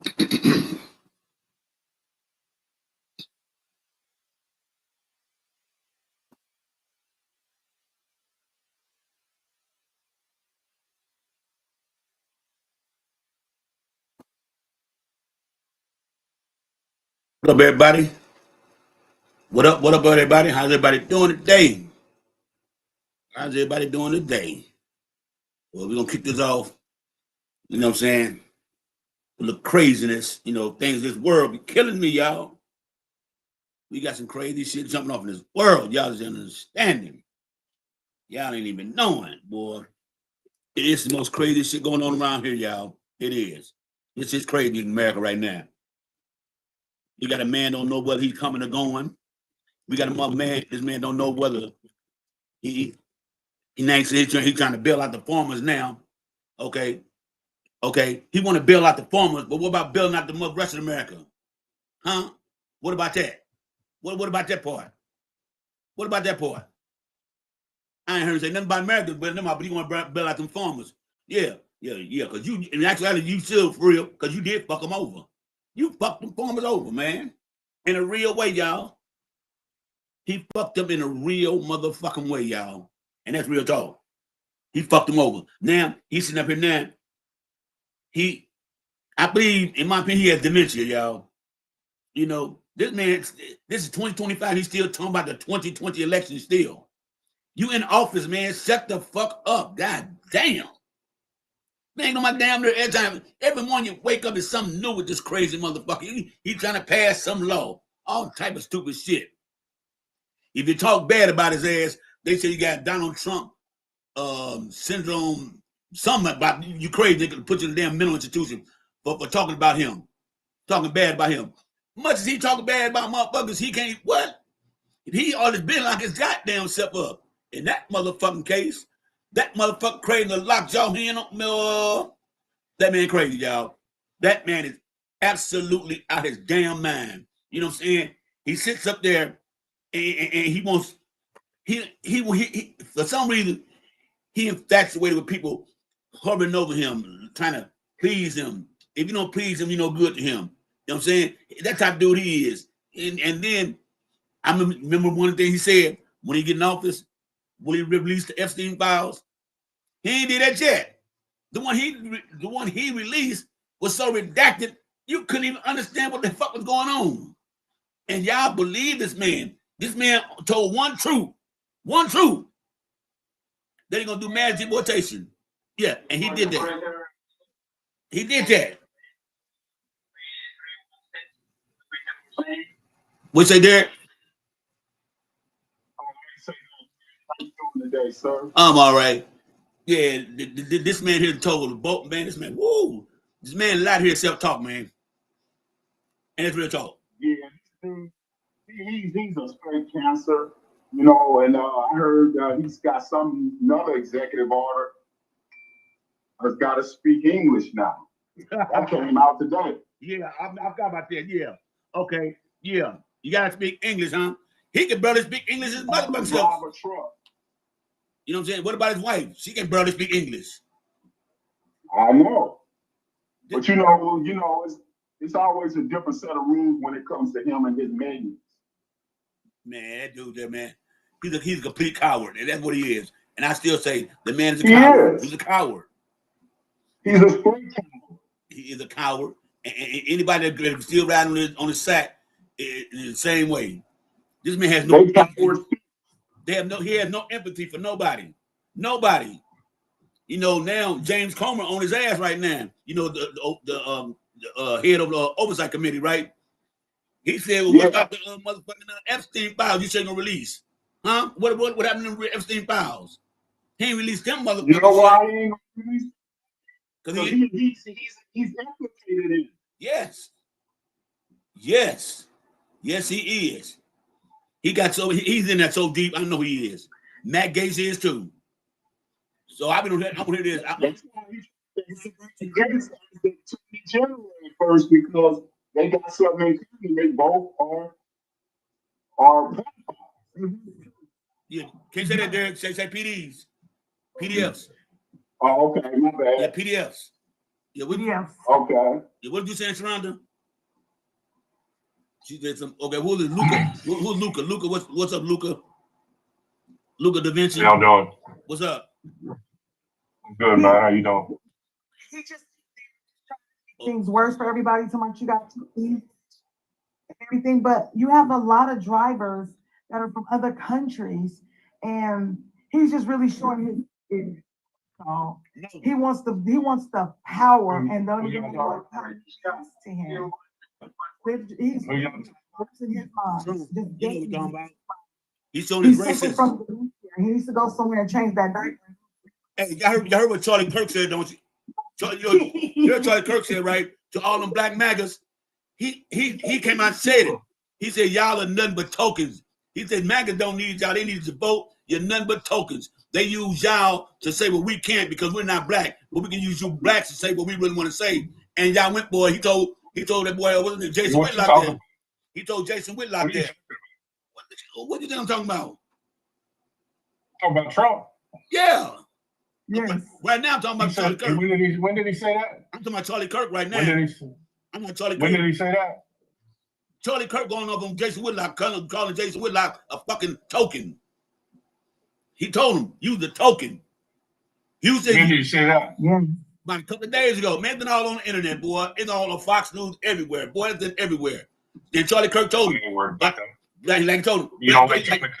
What up, everybody? What up? What up, everybody? How's everybody doing today? How's everybody doing today? Well, we're gonna kick this off. You know what I'm saying? With the craziness, things this world be killing me, y'all. We got some crazy shit jumping off in this world. Y'all just understanding. Y'all ain't even knowing, boy. It is the most crazy shit going on around here, y'all. It is. It's just crazy in America right now. You got a man don't know whether he's coming or going. We got a man. This man don't know whether he he's trying to bail out the farmers now. Okay, okay. He want to bail out the farmers, but what about bailing out the rest of America? Huh? What about that? What about that part? What about that part? I ain't heard him say nothing about America, but he want to bail out them farmers. Yeah, yeah. Because in actuality, you still for real, because you did fuck them over. You fucked them farmers over, man. In a real way, y'all. He fucked them in a real motherfucking way, y'all. And that's real talk. He fucked them over. Now, he's sitting up here now. I believe, in my opinion, he has dementia, y'all. This man, this is 2025. He's still talking about the 2020 election still. You in office, man. Shut the fuck up. God damn. Man, on my damn nerve every time. Every morning you wake up, there's something new with this crazy motherfucker. He's trying to pass some law. All type of stupid shit. If you talk bad about his ass, they say you got Donald Trump syndrome, something about you crazy. They could put you in a damn mental institution for talking about him, talking bad about him. Much as he talking bad about motherfuckers, he can't, what? He always been like his goddamn self up. In that motherfucking case, that motherfucker crazy to lock y'all hand on. That man crazy, y'all. That man is absolutely out his damn mind. You know what I'm saying? He sits up there and he wants, he for some reason, he infatuated with people hovering over him, trying to please him. If you don't please him, you're no good to him. You know what I'm saying? That type of dude he is. And then I remember one of the things he said when he get in office, when he released the Epstein files. He ain't did that yet. The one he released was so redacted, you couldn't even understand what the fuck was going on. And y'all believe this man. This man told one truth. That he gonna do mass deportation. Yeah, and he did that. He did that. What say, Derek? Today, sir. I'm all right. Yeah, this man here told the boat, man. This man, woo! This man lied here self-talk, man. And it's real talk. Yeah, he's a straight cancer, and I heard he's got another executive order. Has got to speak English now. That came out today. Yeah, I forgot about that. Yeah. Okay. Yeah. You gotta speak English, huh? He can barely speak English as much himself. You know what I'm saying? What about his wife? She can barely speak English. I know. But it's always a different set of rules when it comes to him and his minions. Man, that dude there, man, he's a complete coward, and that's what he is. And I still say the man is a coward. He's a coward. He's a straight coward. He is a coward. And anybody that still riding on his sack is the same way. This man has no empathy. He has no empathy for nobody. Nobody. Now James Comer on his ass right now. The head of the oversight committee, right? He said, "Well, what about the motherfucking Epstein files? You said gonna release, huh? What happened to the Epstein files? He ain't released them motherfuckers. You know why he ain't released? Because he's implicated in. Yes, he is. He's in that so deep. I know he is. Matt Gaetz is too. So I'm gonna hear this. That's why he's the general first, because they got something in common. They both are. Yeah, can't say that, Derek. Say PDFs. Oh, okay, my bad. Yeah, PDFs. Yeah, Okay. Yeah, what did you say, Sharonda? She did some. Okay, who is Luca? Who's Luca? Luca, what's up, Luca? Luca Da Vinci. How y'all doing? What's up? Good, man. How you doing? He just things worse for everybody. So much you got to eat and everything, but you have a lot of drivers that are from other countries, and he's just really showing his. So he wants the power, and don't even know what power to him. He's in his mind. You know what we're talking about? He's showing He's his suffering racist. from dementia. He needs to go somewhere and change that diaper. Hey, y'all heard what Charlie Kirk said, don't you? You heard Charlie Kirk said, right? To all them black MAGAs, he came out and said it. He said, y'all are nothing but tokens. He said, MAGAs don't need y'all. They need to vote. You're nothing but tokens. They use y'all to say what we can't because we're not black, but we can use you blacks to say what we really want to say. And y'all went, boy. He told that boy, wasn't it Jason Whitlock there? He told Jason Whitlock there. What do you think I'm talking about? Talking about Trump? Yeah. Yes. Right now, I'm talking about Charlie Kirk. When did he say that? I'm talking about Charlie Kirk right now. I'm not Charlie Kirk. When did he say that? Charlie Kirk going off on Jason Whitlock, calling Jason Whitlock a fucking token. He told him, use the token. When did he say that? Yeah. About a couple of days ago. Man, it's been all on the internet, boy. It's all on Fox News everywhere. Boy, it's been everywhere. Then Charlie Kirk told him. Like he told him. You don't like Charlie Kirk?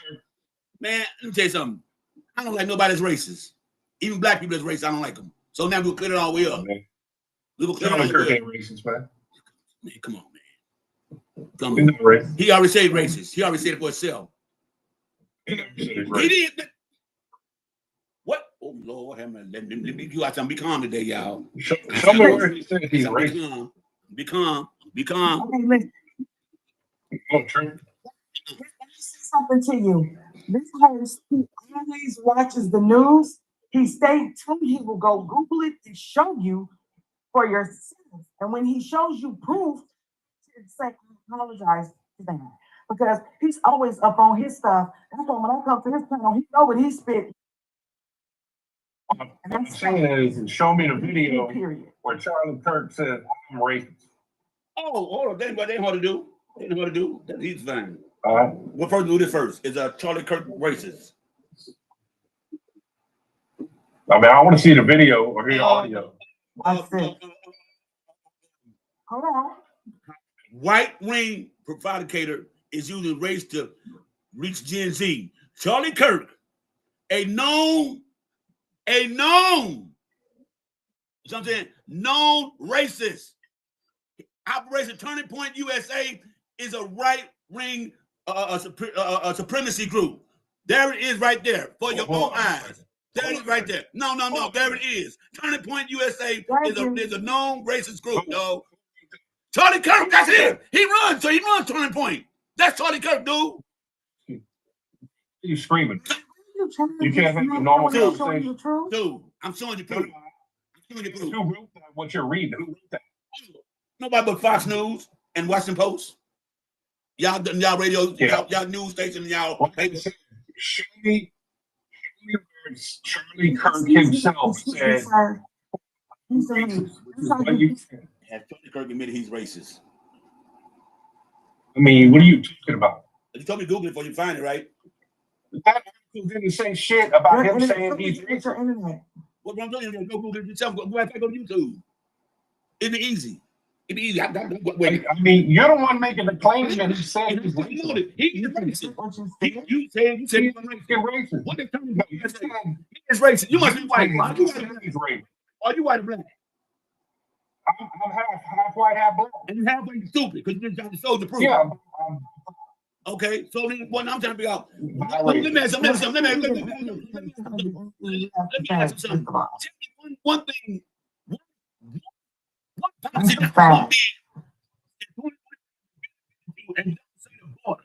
Man, let me tell you something. I don't like nobody's racist. Even black people that's racist, I don't like them. So now we'll clear it all the way up. Charlie Kirk ain't racist, man. Man, come on, man. Come on. He already said racist. He already said it for himself. He did. What? Oh, Lord, let me you out something. Be calm today, y'all. Show me where he said he's racist. Be calm. Okay, listen. Oh, true. Let me say something to you. This host, he always watches the news. He stayed tuned. He will go Google it and show you for yourself. And when he shows you proof, say, I apologize to that. Because he's always up on his stuff. That's why when I come to his panel, he know what he spit. What I'm saying is, show me the video where Charlie Kirk says, I'm racist. Oh, hold on. That ain't hard to do. Ain't hard to do. He's fine. All right. What first do this first? Is Charlie Kirk racist? I mean, I want to see the video or hear the audio. Hold on. White wing provocateur is using race to reach Gen Z. Charlie Kirk, a known, something known racist. Operation Turning Point USA is a right-wing supremacy group. There it is right there for your own eyes. There it is right there. No. There it is. Turning Point USA is a known racist group, yo. Charlie Kirk, that's it. He runs Turning Point. That's Charlie Kirk, dude. You screaming. You can't have a normal conversation. Dude, I'm showing you proof. Who wrote that? What you're reading? Who wrote that? Nobody but Fox News and Washington Post. Y'all radio, y'all news station, y'all. Show me where Charlie Kirk himself said. Charlie Kirk admitted he's racist. I mean, what are you talking about? You told me to Google it before you find it, right? That didn't say shit about him saying he's racist. What I'm doing is go Google it yourself. Go back to YouTube. It'd be easy. Wait. I mean, you're the one making the claim that he said he's racist. He's racist. You said he's racist. What they talking about? He is racist. You must be white. Are you white or black? I'm half white, half black. And you half white stupid because you didn't try to show the proof. Yeah. Okay, so then what I'm trying to figure out. Let me ask you something. Let me ask you something. Tell me one thing. What policy that won't be and say the border?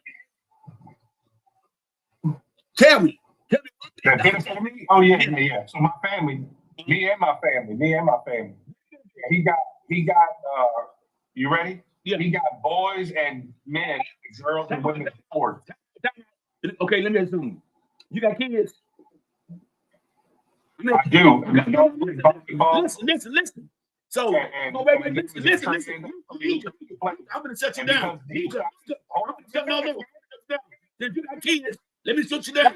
Tell me one thing. Oh yeah. So my family, me and my family. He got you ready? Yeah. He got boys and men, girls and women sports. Okay, let me ask you something. You got kids? I do. Listen. So, listen. I'm gonna shut you down. No. If you got kids, let me shut you down.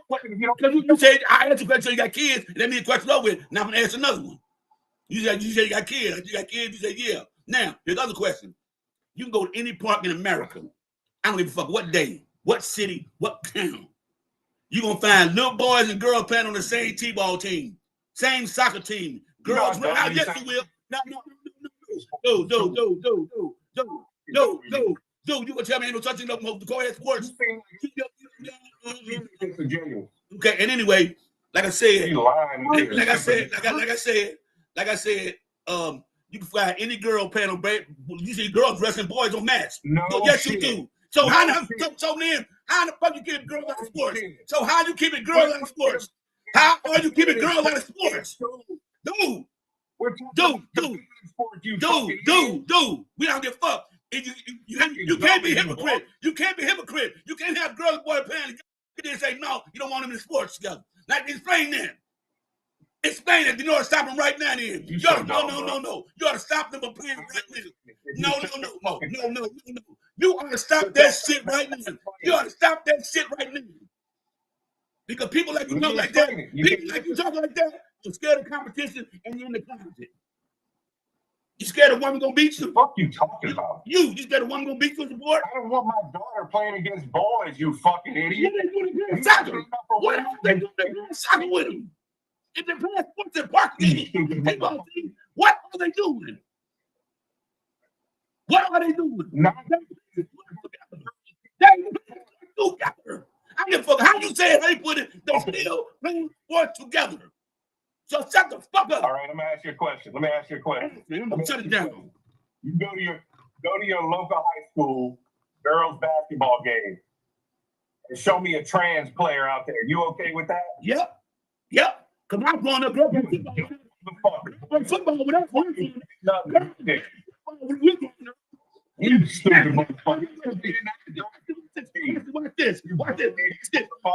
Because you said I asked you a question, so you got kids, and let me question over with. Now I'm gonna ask another one. You said you got kids. You got kids. You said yeah. Now here's the other question. You can go to any park in America. I don't give a fuck what day, what city, what town. You're gonna find little boys and girls playing on the same t-ball team, same soccer team. Girls, yes, you will. No. You gonna tell me ain't no such thing no co-ed sports? Okay, and anyway, like I said, you can find any girl playing on. You see girls dressing boys on match. No, yes, you do. So how the fuck you keep girls out of sports? So how you keep it girls out of sports? How are you keeping girls out of sports? Dude. We don't give a fuck. You can't be hypocrite. You can't be hypocrite. You can't have girls and boys playing together and say no, you don't want them in sports together. Like explain that. Explain it. You ought to stop them right now. Then no. You ought to stop them from playing right now. No. You ought to stop that shit right now. You ought to stop that shit right now. Because people like you talk like that, you're scared of competition and you're in the closet. You scared a woman gonna beat you? What the fuck you talking about? You scared a woman gonna beat you in the board? I don't want my daughter playing against boys, you fucking idiot. What are they doing soccer? What are they doing soccer with them? If they're playing sports in park games, what are they doing? What are they doing? I give a fuck how you say it, they put it, they're still playing sports together. So shut the fuck up. All right, let me ask you a question. Shut it down. You go to your local high school girls basketball game and show me a trans player out there. You okay with that? Yep. Cause I'm growing up, football without one. You stupid motherfucker. Watch this.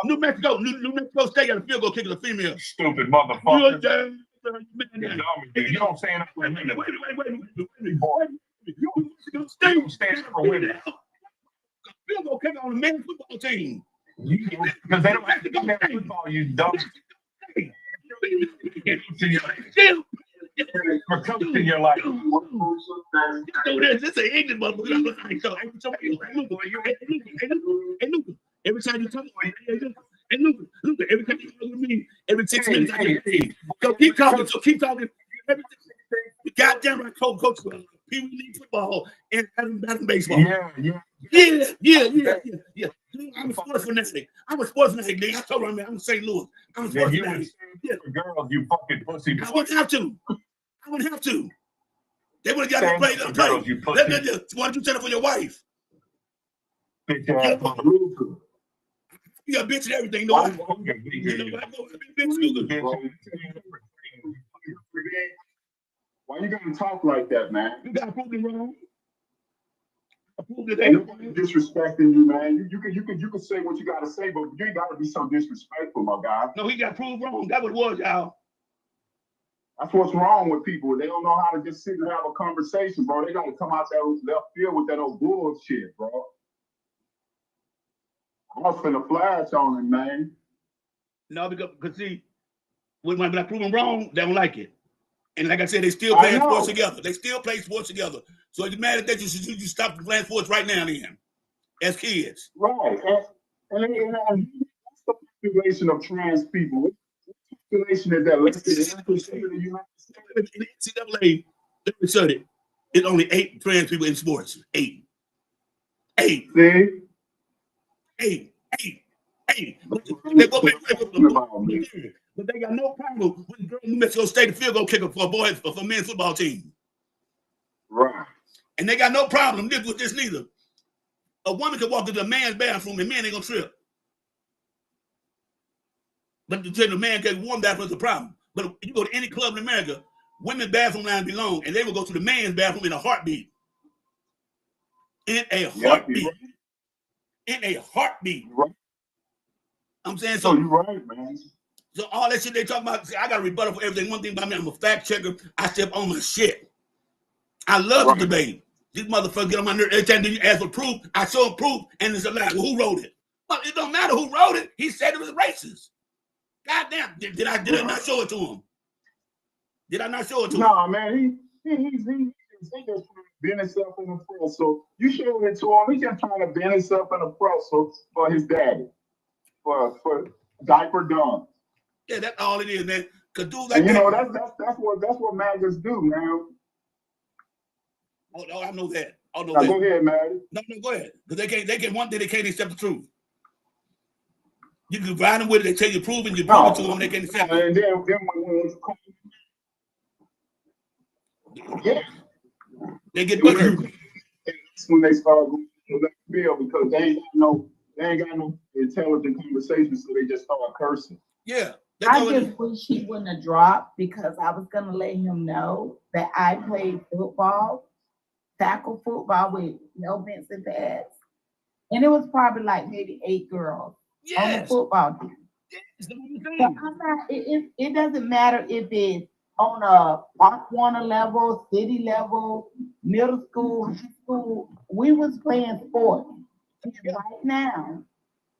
New Mexico State got a field goal kicker, a female. Stupid motherfucker. You don't stand up for winning. Wait. You stand up for winning. Field goal kicker on the men's football team. Because they don't have to go to football, you dumb. For coaching in your life. This is an ignorant motherfucker. Every time you talk, every time you talk with me, every 6 minutes I get paid. So keep talking. You goddamn right, coach. Pee Wee League football and Madden baseball. Yeah. I'm a sports fanatic. Nigga. I told him, I'm in St. Louis. I'm a sports fanatic. Girls, you fucking pussy. I wouldn't have to. They would have got to play. Why don't you tell it for your wife? Bitch ass motherfucker. You got bitch and everything. No, I know Why you gonna talk like that, man? You gotta prove it wrong. Ain't disrespecting you, man. You can say what you gotta say, but you ain't gotta be so disrespectful, my guy. No, he got proved wrong. That's what it was, y'all. That's what's wrong with people. They don't know how to just sit and have a conversation, bro. They gotta come out that left field with that old bullshit, bro. I was finna flash on him, man. No, because see, when I prove them wrong, they don't like it. And like I said, they still playing sports together. They still play sports together. So if you're mad at that, you should stop playing sports right now then. As kids. Right. And that's the population of trans people. What population is that? In the NCAA, let me say it. It's only 8 trans people in sports. 8. See? 8. But they got no problem with the girl in New Mexico State field goal kicker for boys for men's football team. Right. And they got no problem with this neither. A woman can walk into a man's bathroom and men ain't gonna trip. But to tell the man can warm bathroom is a problem. But if you go to any club in America, women's bathroom lines belong, and they will go to the man's bathroom in a heartbeat. In a heartbeat. In a heartbeat. Right. I'm saying so. You're right, man. So all that shit they talk about, see, I got a rebuttal for everything. One thing about me, I'm a fact checker. I step on my shit. I love the debate. These motherfuckers get on my nerves. Every time you ask for proof, I show them proof, and it's a lie. Well, who wrote it? Well, it don't matter who wrote it. He said it was racist. Goddamn, did I not show it to him? Did I not show it to him? No, man, he's just trying to bend himself in a pretzel. You show it to him, he's just trying to bend himself in a pretzel for his daddy, for diaper Don. Yeah, that's all it is, man. Cause dudes like that, that's what maggots do, man. Oh, I know that. I know now, that. Go ahead, man. No, go ahead. Because they can one day they can't accept the truth. You can ride them with it, they tell you prove and you prove it to them, they can't accept it. And then when yeah, they get butthurt. That's when they start going to the field because they ain't got no intelligent conversation, so they just start cursing. Yeah. I just wish he wouldn't have dropped because I was gonna let him know that I played football, tackle football with no Vincent pads. And it was probably like maybe 8 girls on the football team. Yes. So I'm not, it doesn't matter if it's on a Park Warner level, city level, middle school, high school. We was playing sports. And right now,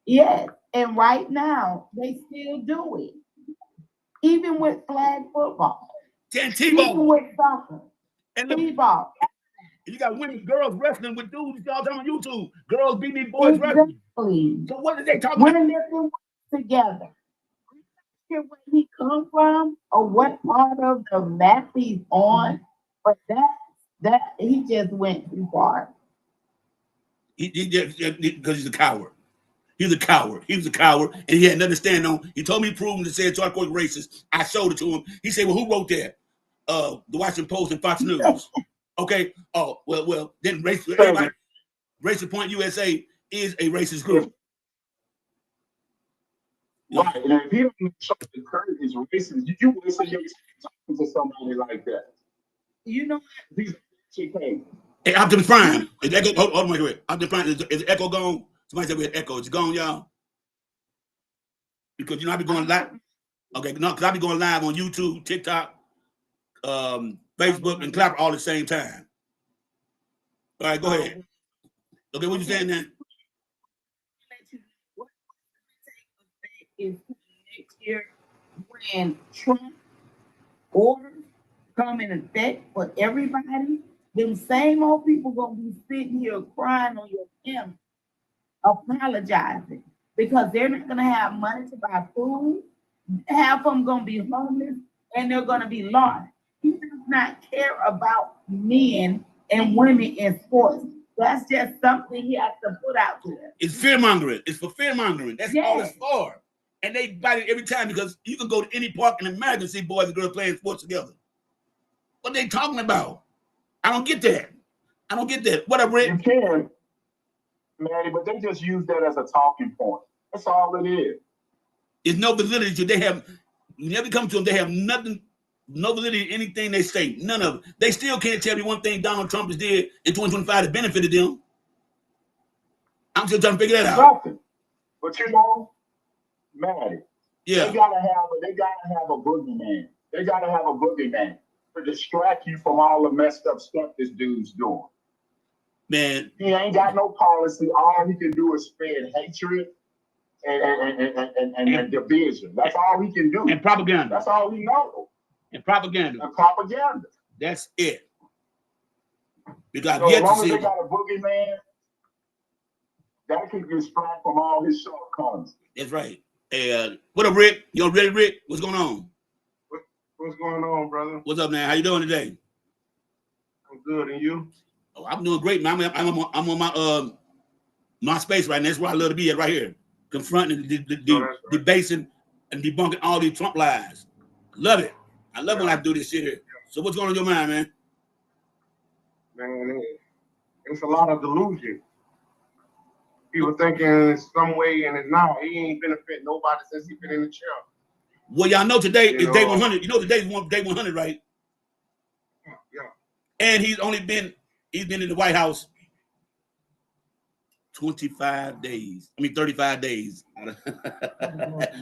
yes, and right now they still do it. Even with flag football. And T-ball. Even with soccer. And T-ball. You got women, girls wrestling with dudes all the time on YouTube. Girls beating these boys wrestling. So what did they talk about? When they're together. Where he come from or what part of the map he's on, but that he just went too far. He just because he's a coward. He's a coward. He was a coward, and he had nothing to stand on. He told me prove him to say George Floyd racist. I showed it to him. He said, "Well, who wrote that? The Washington Post and Fox News." Okay. Oh, well. Then Racist Point USA is a racist group. Right, and if he don't show the courage is racist, you would say you're talking to somebody like that. You know, he's Hey, Optimus Prime. Is Echo? Hold on, wait. Optimus Prime is Echo gone? Somebody said we had Echo. It's gone, y'all. Because I be going live. Okay, no, because I be going live on YouTube, TikTok, Facebook, and Clapper all at the same time. All right, go ahead. Okay, what you saying then? Is next year when Trump orders come in effect for everybody, them same old people gonna be sitting here crying on your camera, apologizing because they're not gonna have money to buy food. Half of them gonna be homeless and they're gonna be lost. He does not care about men and women in sports. That's just something he has to put out there. It's fear mongering. It's for fear mongering. That's all it's for. And they bite it every time because you can go to any park in America and see boys and girls playing sports together. What they talking about? I don't get that. I don't get that. What up, Rick? You can, Manny, but they just use that as a talking point. That's all it is. There's no validity to they have. You never come to them. They have nothing, no validity in anything they say. None of it. They still can't tell me one thing Donald Trump has did in 2025 that benefited them. I'm still trying to figure that out. Nothing. But you know, Manny, they gotta have a boogeyman. They gotta have a boogeyman to distract you from all the messed up stuff this dude's doing. Man, he ain't got no policy. All he can do is spread hatred and division. That's all he can do. And propaganda. That's all he knows. And propaganda. And propaganda. That's it. Because so as long as they got a boogeyman, that can distract from all his shortcomings. That's right. What up, Rick? You ready, Rick? What's going on? What's going on, brother? What's up, man? How you doing today? I'm good, and you? Oh, I'm doing great, man. I'm on my space right now. That's where I love to be at, right here, confronting, debasing, and debunking all these Trump lies. Love it. I love when I do this shit here. So what's going on in your mind, man? Man, it's a lot of delusion. People thinking some way, and it's not. He ain't benefiting nobody since he been in the chair. Well, y'all know today is day 100. You know today's day 100, right? Yeah. And he's been in the White House 25 days. I mean 35 days.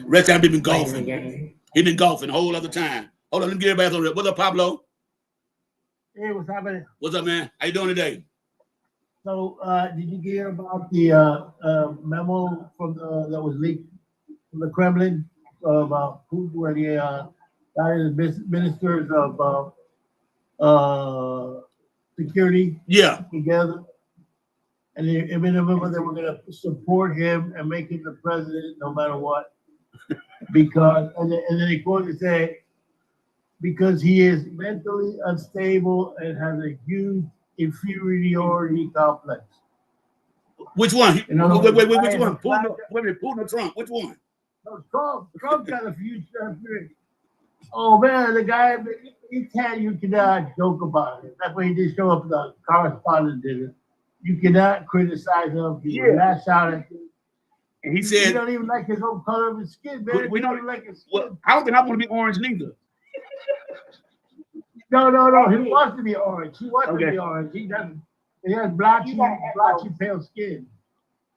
Rest time he been golfing. He been golfing a whole other time. Hold on, let me get everybody on there. What's up, Pablo? Hey, what's happening? What's up, man? How you doing today? So, did you hear about the memo from that was leaked from the Kremlin about who were the ministers of security Yeah. together? And in November, they were going to support him and make him the president no matter what. Because, and then they quote and say, because he is mentally unstable and has a huge inferiority complex. Which one? Wait, which one? Putin or Trump? Which one? No, Trump got a huge inferiority. Oh man, the guy, you cannot joke about it. That's why he didn't show up. The correspondent did it. You cannot criticize him. He would lash out at you. And he said, "You don't even like his own color of his skin, man. We don't don't even like his skin." Well, I don't think I want to be orange neither. No. He wants to be orange. He wants to be orange. He doesn't. He has blotchy, pale skin.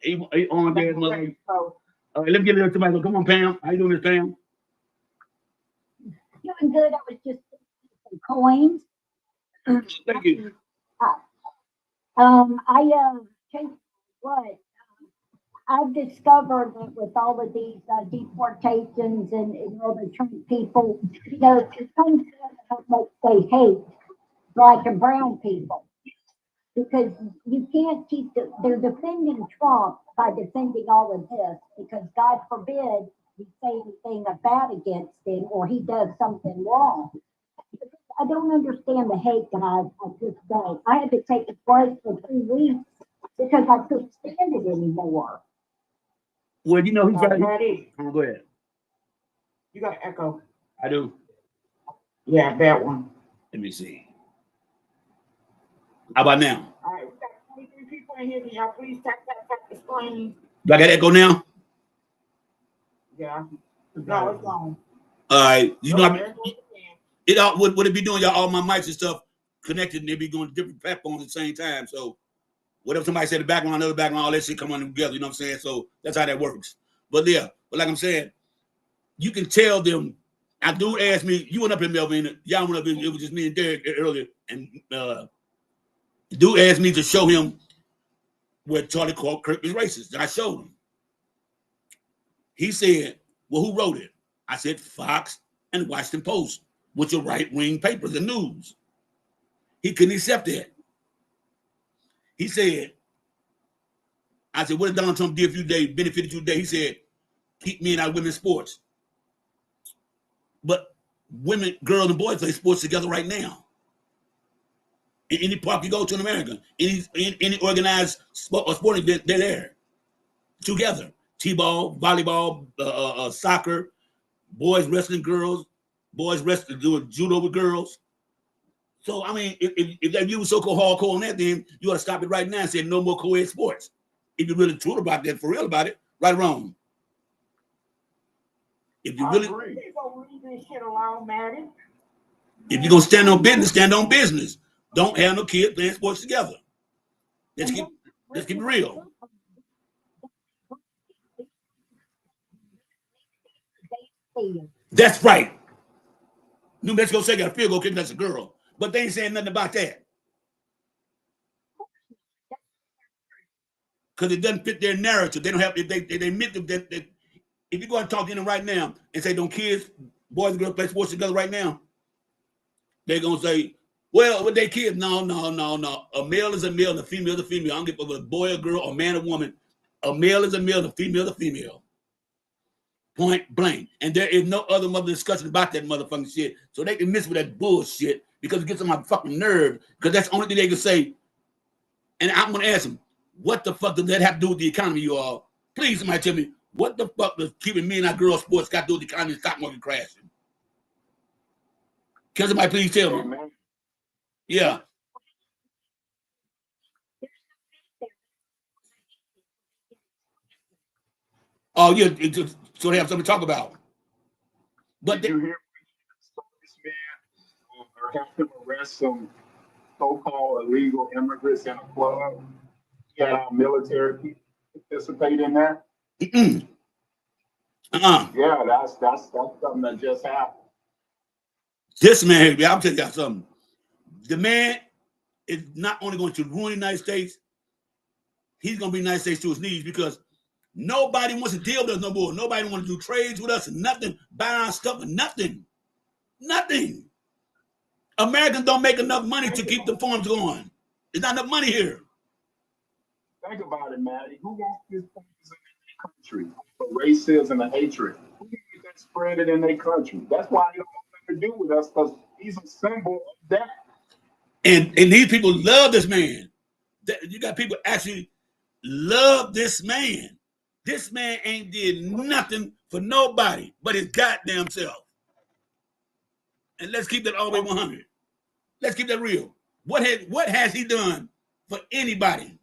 He on there, mother. All right, let me get a little tomato. Come on, Pam. How you doing, Miss Pam? Doing good. I was just some coins. Thank you. I tell you what, I've discovered that with all of these deportations and all the Trump people, it comes down to how much they hate black and brown people. Because you can't keep, they're defending Trump by defending all of this, because God forbid you say anything bad against him or he does something wrong. I don't understand the hate, guys. I just don't. I had to take a break for 2 weeks because I couldn't stand it anymore. Well, he's right. Go ahead. You got echo. I do. Yeah, that one. Let me see. How about now? All right, we got 23 people in here. Can y'all please tap the screen? Do I got echo now? Yeah. No, it's gone. All right. It all would it be doing y'all all my mics and stuff connected, and they be going to different platforms at the same time. So whatever somebody said, the background, another background, all that shit come on together. You know what I'm saying? So that's how that works. But yeah, but like I'm saying, you can tell them. I do ask me. You went up in Melvin. Y'all went up in. It was just me and Derek earlier, and dude asked me to show him where Charlie Kirk is racist. And I showed him. He said, "Well, who wrote it?" I said, "Fox and Washington Post, which are right-wing papers and news." He couldn't accept that. He said, I said, "What did Donald Trump did for you today, benefited you today?" He said, "Keep men out of women's sports." But women, girls, and boys play sports together right now. In any park you go to in America, any organized sporting event, they're there together. T-ball, volleyball, soccer, boys wrestling girls, boys wrestling, doing judo with girls. So, I mean, if you were so hardcore on that, then you ought to stop it right now and say no more co-ed sports. If you're really true about that, for real about it, right or wrong. If you really, if you're gonna stand on business, stand on business. Don't have no kids playing sports together. Let's keep it real. That's right. New Mexico State got a field goal kick. That's a girl, but they ain't saying nothing about that because it doesn't fit their narrative. They don't have. If they admit that if you go and talk to them right now and say, "Don't kids, boys and girls play sports together right now?" They're gonna say, "Well, with their kids, no. A male is a male, and a female is a female. I don't give a boy or girl, or man or woman. A male is a male, and a female is a female. Point blank. And there is no other mother discussion about that motherfucking shit. So they can miss with that bullshit because it gets on my fucking nerve. Because that's the only thing they can say. And I'm gonna ask them, what the fuck does that have to do with the economy, you all? Please, somebody tell me, what the fuck does keeping me and our girls' sports got to do with the economy and stock market crashing? Can somebody please tell me? Yeah. Oh, yeah. So they have something to talk about. But did you hear this man or have him arrest some so-called illegal immigrants in a club? He had our military people participate in that? Mm-mm. Yeah, that's something that just happened. This man, I'll tell you something. The man is not only going to ruin the United States, he's going to be the United States to his knees because nobody wants to deal with us no more. Nobody wants to do trades with us and nothing, buy our stuff and nothing. Nothing. Americans don't make enough money to keep the farms going. There's not enough money here. Think about it, Maddie. Who wants this poison in their country for racism and hatred? Who needs that spread it in their country? That's why he don't want nothing to do with us, because he's a symbol of that. And these people love this man. You got people actually love this man. This man ain't did nothing for nobody but his goddamn self. And let's keep that all the way 100. Let's keep that real. What has he done for anybody?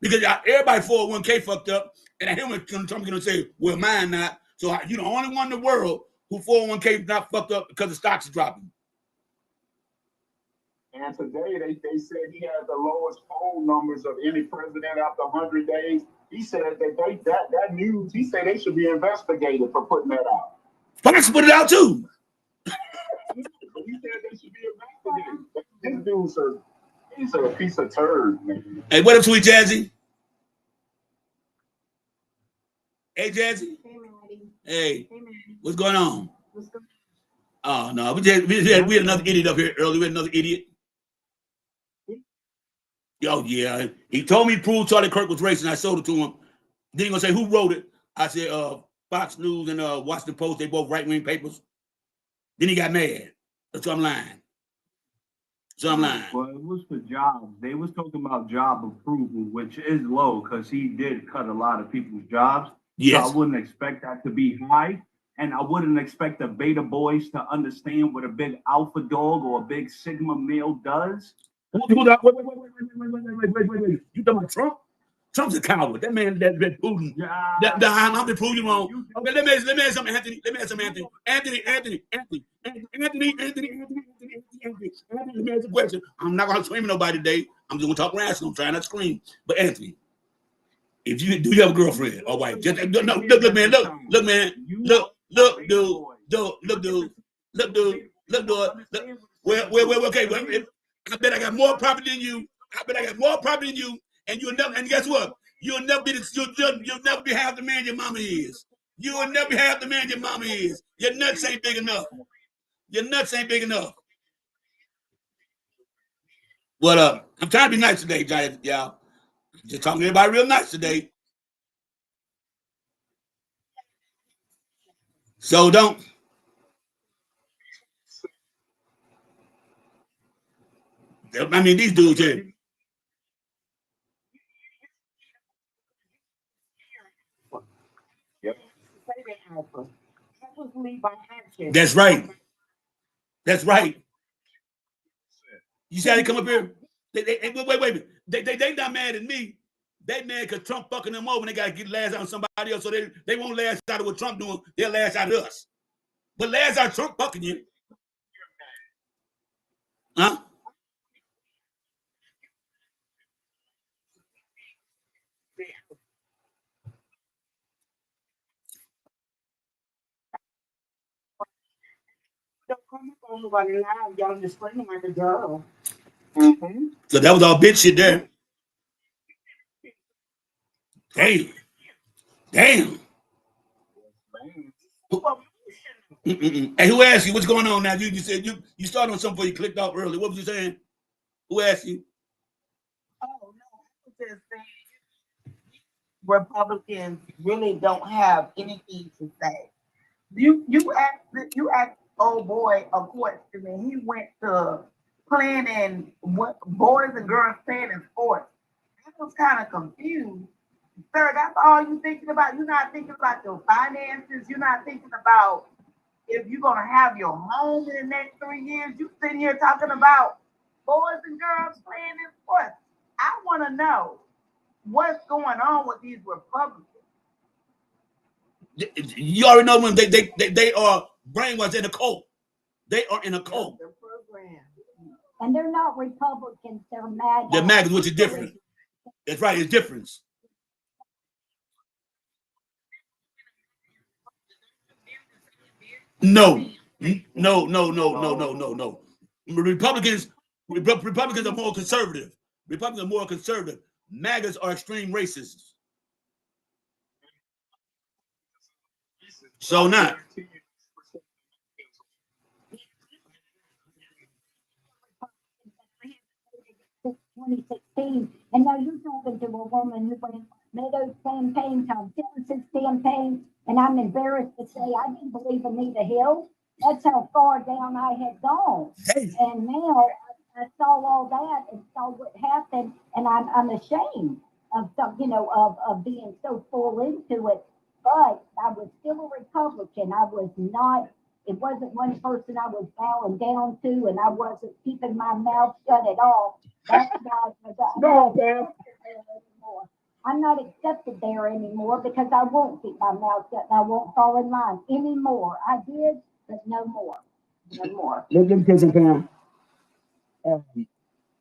Because everybody 401k fucked up, and I hear him gonna say, "Well, mine not." So you're the only one in the world who 401k not fucked up because the stocks are dropping. And today they said he has the lowest poll numbers of any president after 100 days. He said that news. He said they should be investigated for putting that out. Fox put it out too. He said they should be investigated. This dude's he's a piece of turd, man. Hey, what up, Sweet Jazzy? Hey, Jazzy. Hey, Maddie. Hey, Hey, Maddie. what's going on? What's going Oh no, we had another idiot up here earlier. We had another idiot. Oh yeah, he told me prove Charlie Kirk was racist. I showed it to him. Then he gonna say who wrote it. I said Fox News and Washington Post. They both right wing papers. Then he got mad. So I'm lying. Well, it was for jobs. They was talking about job approval, which is low because he did cut a lot of people's jobs. Yes. So I wouldn't expect that to be high. And I wouldn't expect the beta boys to understand what a big alpha dog or a big sigma male does. Wait. You talking about Trump? Trump's a coward. That man, that Putin. Yeah. I'm to prove you wrong. Okay, let me ask something, Anthony. Let me ask something, Anthony. Anthony, let me ask a question. I'm not gonna scream at nobody today. I'm just gonna talk rational. I'm trying not to scream. But Anthony, if you do you have a girlfriend or wife? Just no, look, man, dude. Well, okay. Well, I bet I got more property than you. And you'll never. And guess what? You'll never be half the man your mama is. You will never be half the man your mama is. Your nuts ain't big enough. Well, I'm trying to be nice today, y'all. Just talking to everybody real nice today. So don't. I mean, these dudes here. That's right. You see how they come up here? Wait. They not mad at me. They mad because Trump fucking them over and they got to get lash out on somebody else. So they won't lash out at what Trump doing. They'll lash out at us. But lash out Trump fucking you. Huh? Don't come up on nobody live. Y'all just screaming like a girl. Mm-hmm. So that was all bitch shit there. Damn. Hey, who asked you? What's going on now? You said you started on something before you clicked off early. What was you saying? Who asked you? Oh no, I was just saying Republicans really don't have anything to say. You asked old boy a question and he went to planning what boys and girls playing in sports. I was kind of confused. Sir, that's all you're thinking about. You're not thinking about your finances. You're not thinking about if you're gonna have your home in the next 3 years. You sitting here talking about boys and girls playing in sports. I want to know what's going on with these Republicans. You already know when they are brainwashed in a cult. They are in a cult. And they're not Republicans, they're MAGA. They're MAGA, which is different. That's right, it's different. No. Republicans are more conservative. Republicans are more conservative. MAGAs are extreme racists. So not. 2016, and now you're talking to a woman who went made those campaigns on Genesis campaign, and I'm embarrassed to say I didn't believe Anita Hill. That's how far down I had gone. Hey. And now I saw all that and saw what happened, and I'm ashamed of some, of being so full into it. But I was still a Republican. I was not. It wasn't one person I was bowing down to, and I wasn't keeping my mouth shut at all. That's why I'm not accepted there anymore because I won't keep my mouth shut and I won't fall in line anymore. I did, but no more. No more. Let me tell you something.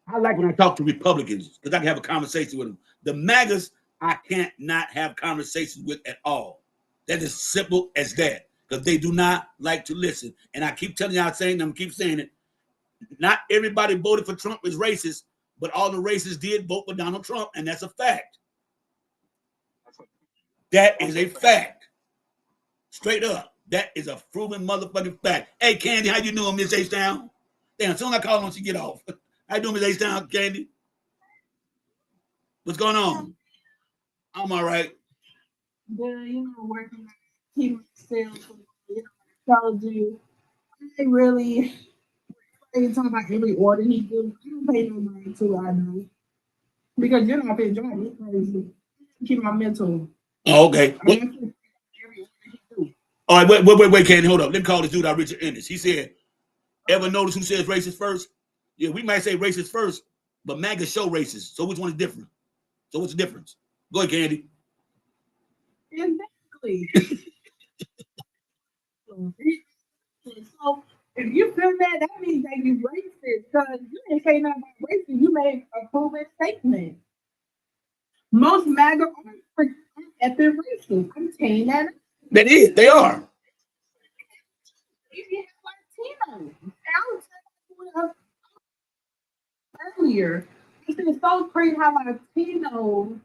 I like when I talk to Republicans because I can have a conversation with them. The MAGAs, I can't not have conversations with at all. That is simple as that because they do not like to listen. And I keep telling y'all, keep saying it. Not everybody voted for Trump is racist, but all the racists did vote for Donald Trump, and that's a fact. That is a fact. Straight up. That is a proven motherfucking fact. Hey, Candy, how you doing, Miss H-Town? Damn, as soon as I call on, she get off. How you doing, Miss H-Town, Candy? What's going on? I'm all right. Working, keep myself, astrology. I really ain't talking about every order he do. I don't pay no mind to I know. Because you're not enjoying it crazy. Keep my mental. Oh, okay. All right, wait, Candy, hold up. Let me call this dude out, Richard Ennis. He said, ever notice who says racist first? Yeah, we might say racist first, but MAGA show racist. So which one is different? So what's the difference? Go ahead, Candy. Exactly. So if you feel that means that you racist because you didn't say nothing about racist. You made a proven statement. Most MAGA are effing racist. I'm saying that. That is, they are. Even Latino. I was telling earlier. It's so crazy how Latino,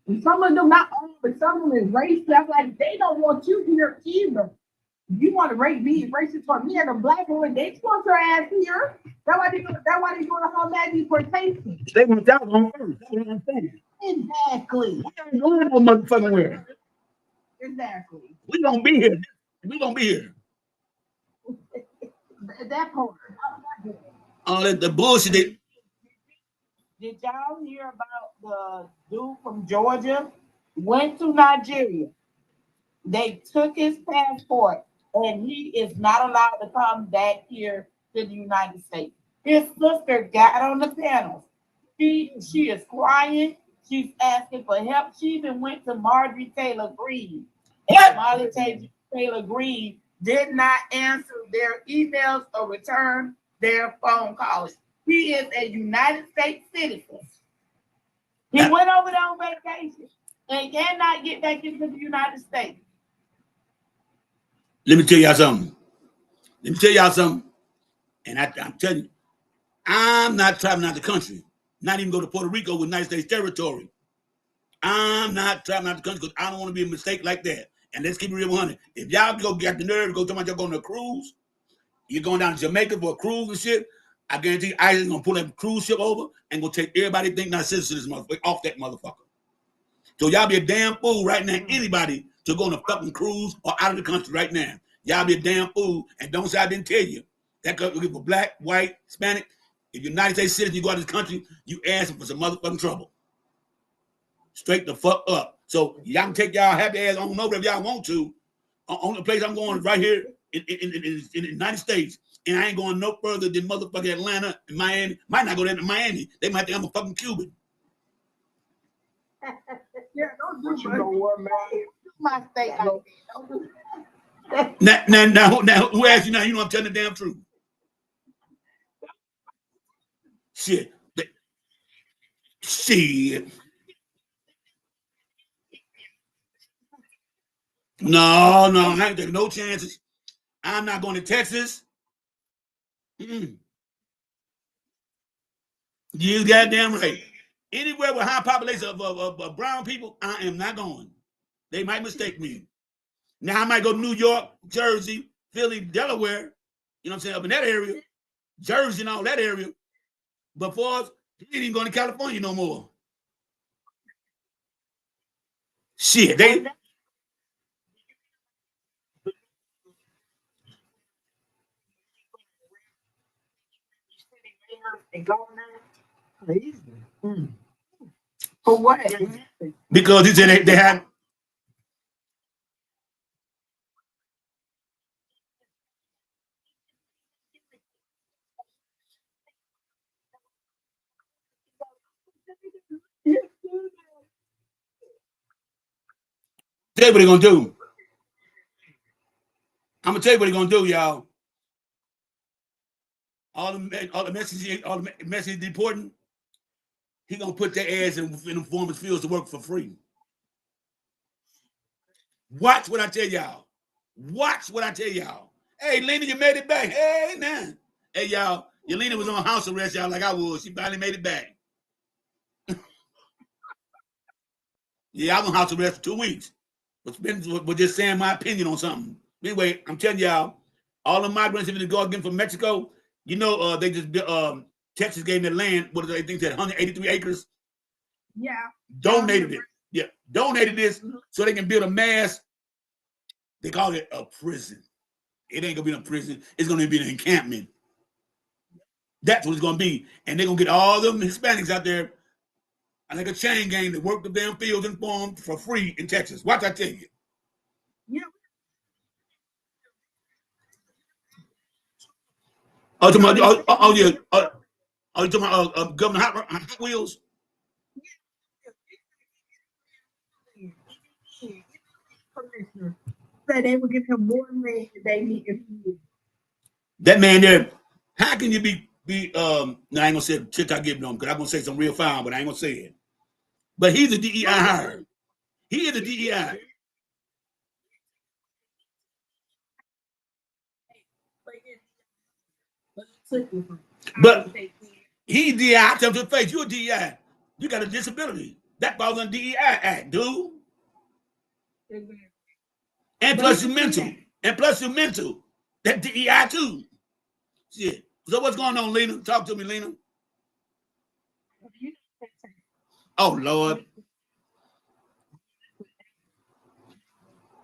and some of them not all, but some of them is racist. I'm like, they don't want you here either. You want to be racist for me and a black woman, they just want your ass here. That's why they going to hold that deportation. They want that one first. That's what I'm saying. Exactly. We ain't going no motherfucking where. Exactly. We gonna be here. We gonna be here. That part. All that the bullshit. Did y'all hear about the dude from Georgia? Went to Nigeria. They took his passport, and he is not allowed to come back here to the United States. His sister got on the panel. She is crying. She's asking for help. She even went to Marjorie Taylor Greene. And Marjorie Taylor Greene did not answer their emails or return their phone calls. He is a United States citizen. He went over there on vacation and cannot get back into the United States. Let me tell y'all something. And I'm telling you, I'm not traveling out the country. Not even go to Puerto Rico with United States territory. I'm not traveling out the country because I don't want to be a mistake like that. And let's keep it real 100. If y'all go get the nerve to go talk about y'all going to a cruise, you're going down to Jamaica for a cruise and shit, I guarantee you, ISIS gonna pull that cruise ship over and go take everybody think not citizens off that motherfucker. So y'all be a damn fool right now, anybody to go on a fucking cruise or out of the country right now. Y'all be a damn fool and don't say I didn't tell you. That could be for black, white, Hispanic. If you're United States citizen, you go out of this country, you asking for some motherfucking trouble. Straight the fuck up. So y'all can take y'all happy ass on over if y'all want to. On the place I'm going right here in the United States. And I ain't going no further than motherfucking Atlanta and Miami. Might not go there to Miami. They might think I'm a fucking Cuban. Yeah, don't do But you know what, man? my state. Now, who asked you now? You know I'm telling the damn truth. Shit. Shit. No, I ain't taking no chances. I'm not going to Texas. Mm-mm. You goddamn right. Anywhere with high population of brown people, I am not going. They might mistake me. Now I might go to New York, Jersey, Philly, Delaware. You know what I'm saying? Up in that area, Jersey and all that area. But for us, he ain't even going to California no more. Shit, they. For what? Because he said they had. Tell you what they're gonna do. I'm gonna tell you what they're gonna do, y'all. All the messages deporting. He gonna put their ass in the farmers' fields to work for free. Watch what I tell y'all. Watch what I tell y'all. Hey, Lena, you made it back. Hey, man. Hey, y'all. Yelena was on house arrest, y'all, like I was. She finally made it back. Yeah, I was on house arrest for 2 weeks. But just saying my opinion on something. Anyway, I'm telling y'all, all the migrants in the go again from Mexico, you know, they just Texas gave them the land. What do they think that 183 acres? Yeah. Donated it. Yeah, donated this so they can build a mass. They call it a prison. It ain't gonna be a prison. It's gonna be an encampment. That's what it's gonna be. And they're gonna get all them Hispanics out there like a chain gang to work the damn fields and farms for free in Texas. Watch I tell you. Yeah. Oh, yeah. Oh, you talking about Governor Hot Wheels? Said they would give him more land than they needed. That man there, how can you be now I ain't gonna say TikTok giving them because I'm gonna say some real foul, but I ain't gonna say it. But he's a DEI hire. He is a DEI. But he DEI, I tell him to the face, you're a DEI. You got a disability. That falls on DEI Act, dude. And plus you're mental. And plus you're mental. That DEI too. Shit. So what's going on, Lena? Talk to me, Lena. Oh Lord.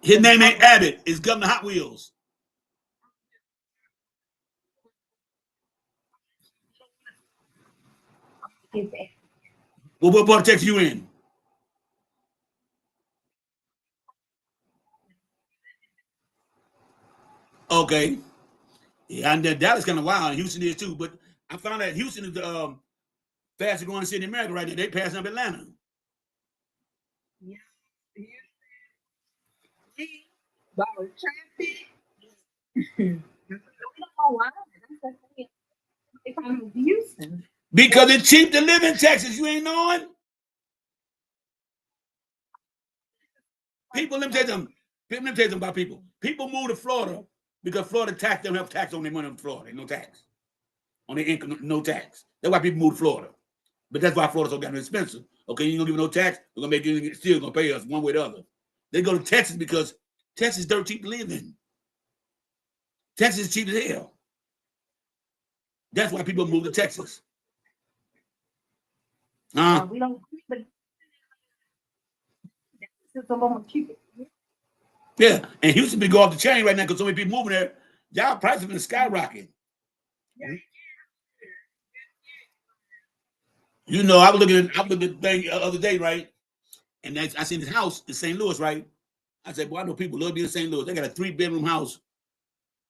His name ain't Abbott. It's Governor Hot Wheels. Well, what part of Texas you in? Okay. Yeah, and then Dallas kind of wild, and Houston is too. But I found out Houston is the fastest growing city in America right now. They passing up Atlanta. Because it's cheap to live in Texas. You ain't knowing. People, let me tell you something. Let me tell you something about people. People move to Florida because Florida tax, they don't have tax on their money in Florida. No tax. On their income, no tax. That's why people move to Florida. But that's why Florida's so goddamn expensive. Okay, you ain't gonna give no tax, we're gonna make you still gonna pay us one way or the other. They go to Texas because Texas is dirt cheap to live in. Texas is cheap as hell. That's why people move to Texas. We don't, but it's a little cheaper. Yeah, and Houston be go off the chain right now because so many people moving there. Y'all prices been skyrocketing. You know, I was looking at the thing the other day, right? And I seen this house in St. Louis, right? I said, boy, I know people love being in St. Louis. They got a 3-bedroom house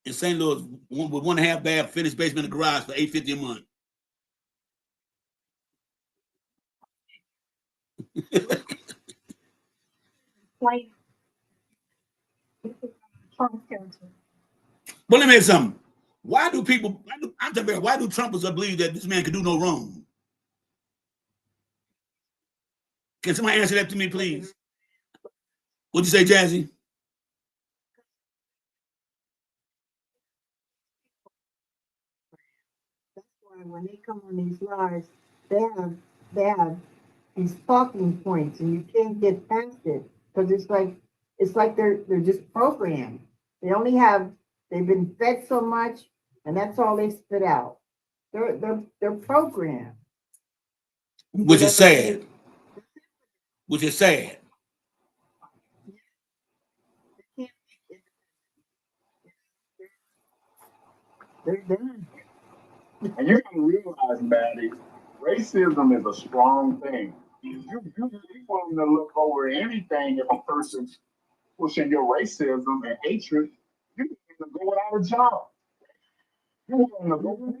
in St. Louis with 1.5 bath, finished basement, and garage for $850 a month. But let me ask you something. Why do people? I'm talking about why do Trumpers believe that this man can do no wrong? Can somebody answer that to me, please? What'd you say, Jazzy? when they come on these lives, they have these talking points, and you can't get past it because it's like they're just programmed. They've been fed so much, and that's all they spit out. They're programmed. Which is sad. Which is sad. They're done. And you can realize, Maddie, racism is a strong thing. You willing to look over anything if a person's pushing your racism and hatred. You willing to go without a job. You willing to go.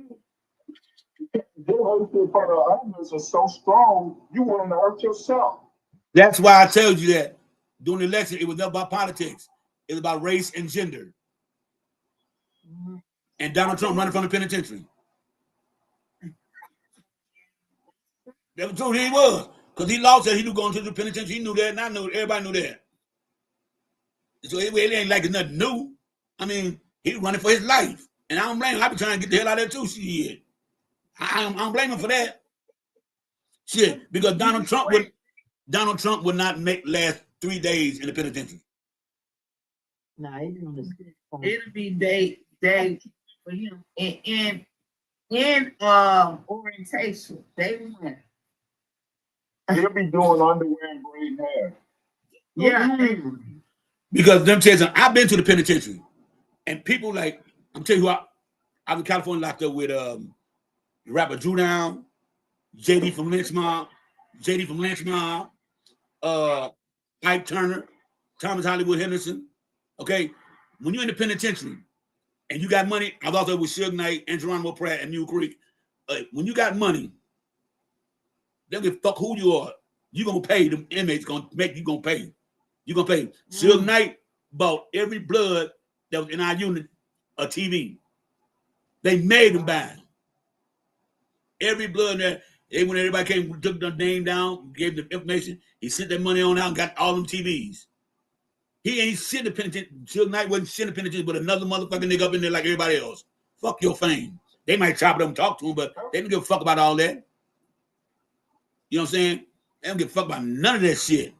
Your hatred for the others is so strong, you willing to hurt yourself. That's why I told you that during the election, it was not about politics. It was about race and gender. And Donald Trump running from the penitentiary. That was true. He was. Because he lost that. He knew going to the penitentiary. He knew that, and I knew it. Everybody knew that. So it ain't like it's nothing new. I mean, he was running for his life. And I don't blame him. I be trying to get the hell out of there too, shit. I don't blame him for that. Shit. Because Donald Trump would not make last 3 days in the penitentiary. Nah, he's doing this. It'll be day for him in orientation. Day one. He'll be doing underwear and braiding hair. Yeah. Because them tell you something, I've been to the penitentiary. And people like, I'm telling you who I was in California locked up with rapper Drew Down, JD from Lynch Mob, Ike Turner, Thomas Hollywood Henderson. Okay, when you're in the penitentiary and you got money, I was also with Suge Knight and Geronimo Pratt and Mule Creek. When you got money, they don't give a fuck who you are. You gonna pay. Them inmates gonna make you gonna pay. You gonna pay. Suge Knight bought every blood that was in our unit a TV. They made them buy every blood there. When everybody came, took the name down, gave them information, he sent that money on out and got all them TVs. He ain't sitting in the penitentiary. Suge Knight wasn't sitting in the penitentiary, but another motherfucking nigga up in there like everybody else. Fuck your fame. They might chop it up and talk to him, but they don't give a fuck about all that. You know what I'm saying? They don't give a fuck about none of that shit.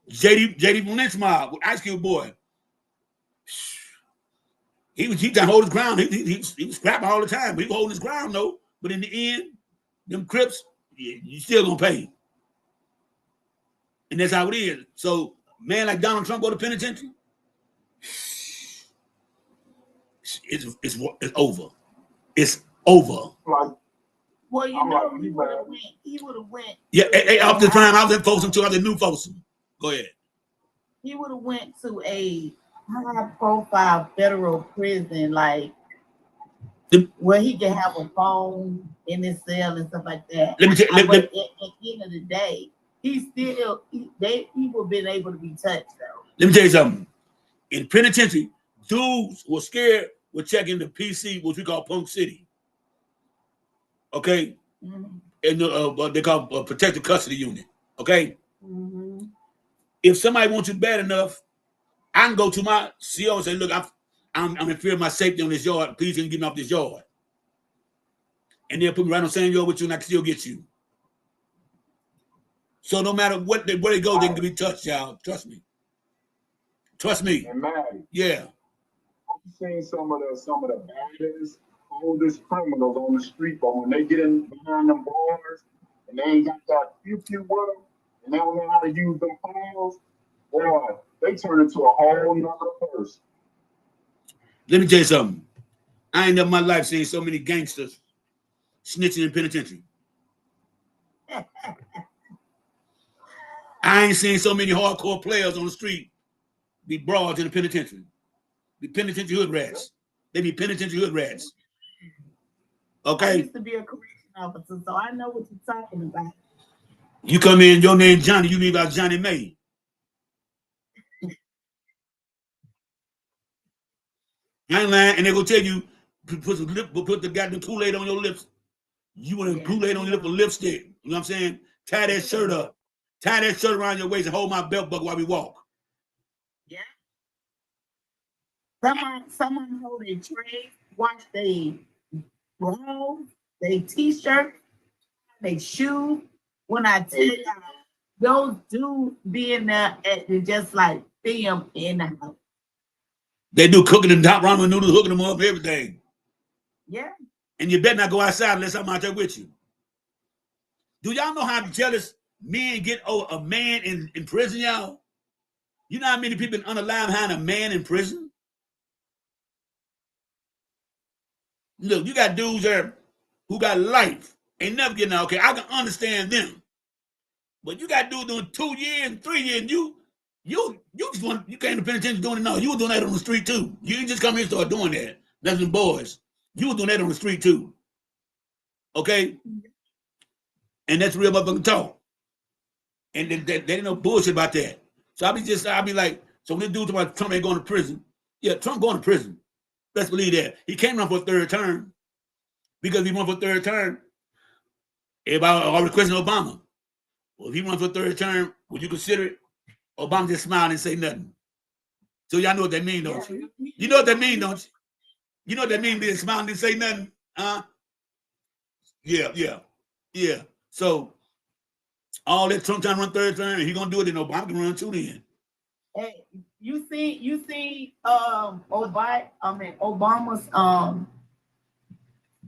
JD from Lynch Mob with Ice Cube Boy. He trying to hold his ground. He was scrapping all the time, but he was holding his ground though. But in the end, them Crips, you still gonna pay. And that's how it is. So, man like Donald Trump go to penitentiary, it's over. It's over. Like, Well, you know, he would have went. Yeah, up the time, I was in Folsom too. I was in New Folsom. Go ahead. He would have went to a high-profile federal prison, like where he can have a phone in his cell and stuff like that. But at the end of the day, he would have been able to be touched though. Let me tell you something. In penitentiary, dudes were scared were checking the PC, which we call Punk City. Okay? And what they call protective custody unit. Okay? If somebody wants you bad enough, I can go to my CO and say, look, I'm in fear of my safety on this yard. Please can you get me off this yard. And they'll put me right on same yard with you and I can still get you. So no matter where they go, they can be touched, y'all. Trust me. Trust me. And Maddie. Yeah. I've seen some of the baddest, oldest criminals on the street, but when they get in behind them bars and they ain't got that pew with them, and they don't know how to use them files, boy, they turn into a whole nother person. Let me tell you something. I ain't never in my life seen so many gangsters snitching in penitentiary. I ain't seen so many hardcore players on the street be broads in the penitentiary. Be penitentiary hood rats. They be penitentiary hood rats. Okay? I used to be a correction officer, so I know what you're talking about. You come in, your name Johnny, you leave out Johnny May. I ain't lying, and they gonna tell you, put the goddamn Kool-Aid on your lips. You want Kool-Aid on your lip with lipstick. You know what I'm saying? Tie that shirt up. Tie that shirt around your waist and hold my belt buckle while we walk. Yeah. Someone hold a tray, wash their clothes, they t-shirt, they shoes. When I tell you, those dudes be in there and just like film in the house. They do cooking and top ramen noodles, hooking them up, everything. Yeah. And you better not go outside unless I'm out there with you. Do y'all know how jealous men get a man in prison, y'all? You know how many people unalive behind a man in prison? Look, you got dudes there who got life. Ain't never getting out. Okay, I can understand them. But you got dudes doing 2 years and 3 years, and you just want, you can't pay attention to doing it. No, you were doing that on the street too. You didn't just come here and start doing that. That's them boys. You were doing that on the street too. Okay? And that's real motherfucking talk. And they ain't no bullshit about that. So I'll be like, so when this dude talking about Trump ain't going to prison, yeah, Trump going to prison. Let's believe that. He can't run for a third term. Because if he run for a third term, everybody already questioning Obama. Well, if he run for a third term, would you consider it? Obama just smiled and say nothing. So y'all know what that means, don't you? You know what that means, don't you? You know what that means, being smiling and say nothing? Huh? Yeah. So all that Trump trying to run third term, and he gonna do it, then Obama can run too then. Hey, you see Obama's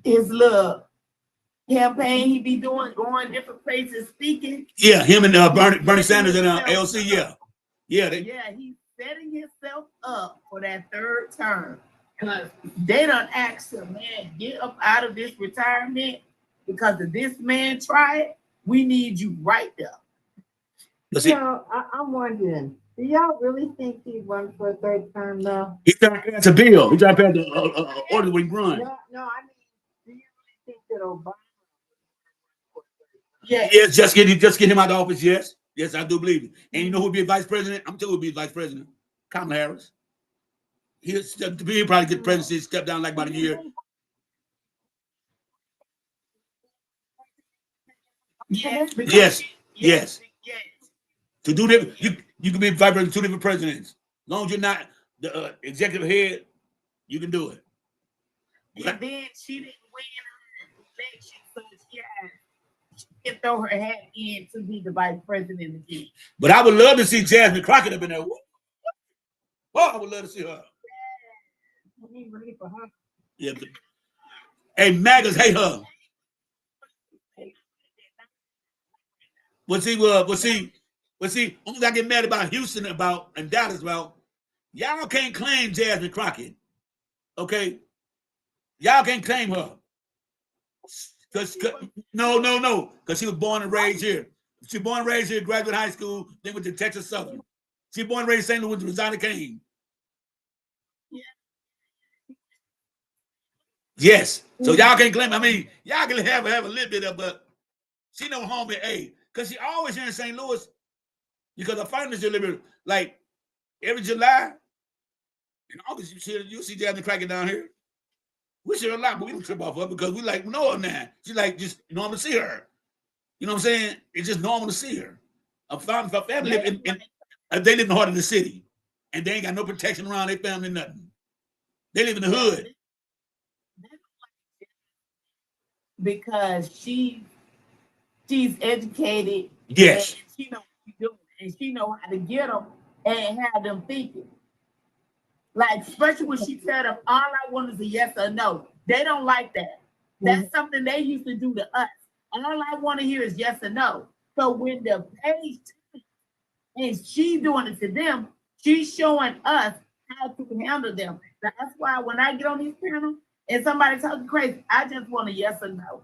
his little campaign he be doing, going different places speaking. Yeah, him and Bernie Sanders and LC, yeah. He's setting himself up for that third term. Because they done asked him, man, get up out of this retirement because if this man try it, we need you right there. I'm wondering, do y'all really think he'd run for a third term though? He's trying to pass a bill. He's trying to pass the order when he run. No, I mean, do you really think that Obama? Yes, just get him out of office. Yes, I do believe it. And you know who'd be vice president? I'm telling you who'd be vice president. Kamala Harris. He'll probably get presidency, step down like about a year. Yes. To do that, you can be vice president, 2 different presidents. As long as you're not the executive head, you can do it. And then she didn't win her election, so she can throw her hat in to be the vice president again. But I would love to see Jasmine Crockett up in there. Oh, I would love to see her. Yeah. Hey, MAGAs hate her. But see, only I get mad about Houston and Dallas about, y'all can't claim Jasmine Crockett. Okay? Y'all can't claim her. No. Because she was born and raised here. She was born and raised here, graduated high school, then went to Texas Southern. She was born and raised in St. Louis with Rosanna Kane. Yes. So y'all can't claim. I mean, y'all can have a little bit of, but she no home at A. Because she always here in St. Louis. Because her finals delivery, like every July, in August, you see Jasmine Crockett down here. We see her a lot, but we don't trip off her because we know her now. She's like just normal to see her. You know what I'm saying? It's just normal to see her. Her family live they live in the heart of the city, and they ain't got no protection around their family, nothing. They live in the hood. Because she's educated. Yes. And she knows what she's doing, and she know how to get them and have them thinking. Like, especially when she tell them, all I want is a yes or no. They don't like that. That's something they used to do to us. All I want to hear is yes or no. So when the page and she doing it to them, she's showing us how to handle them. That's why when I get on these panels and somebody talking crazy, I just want a yes or no.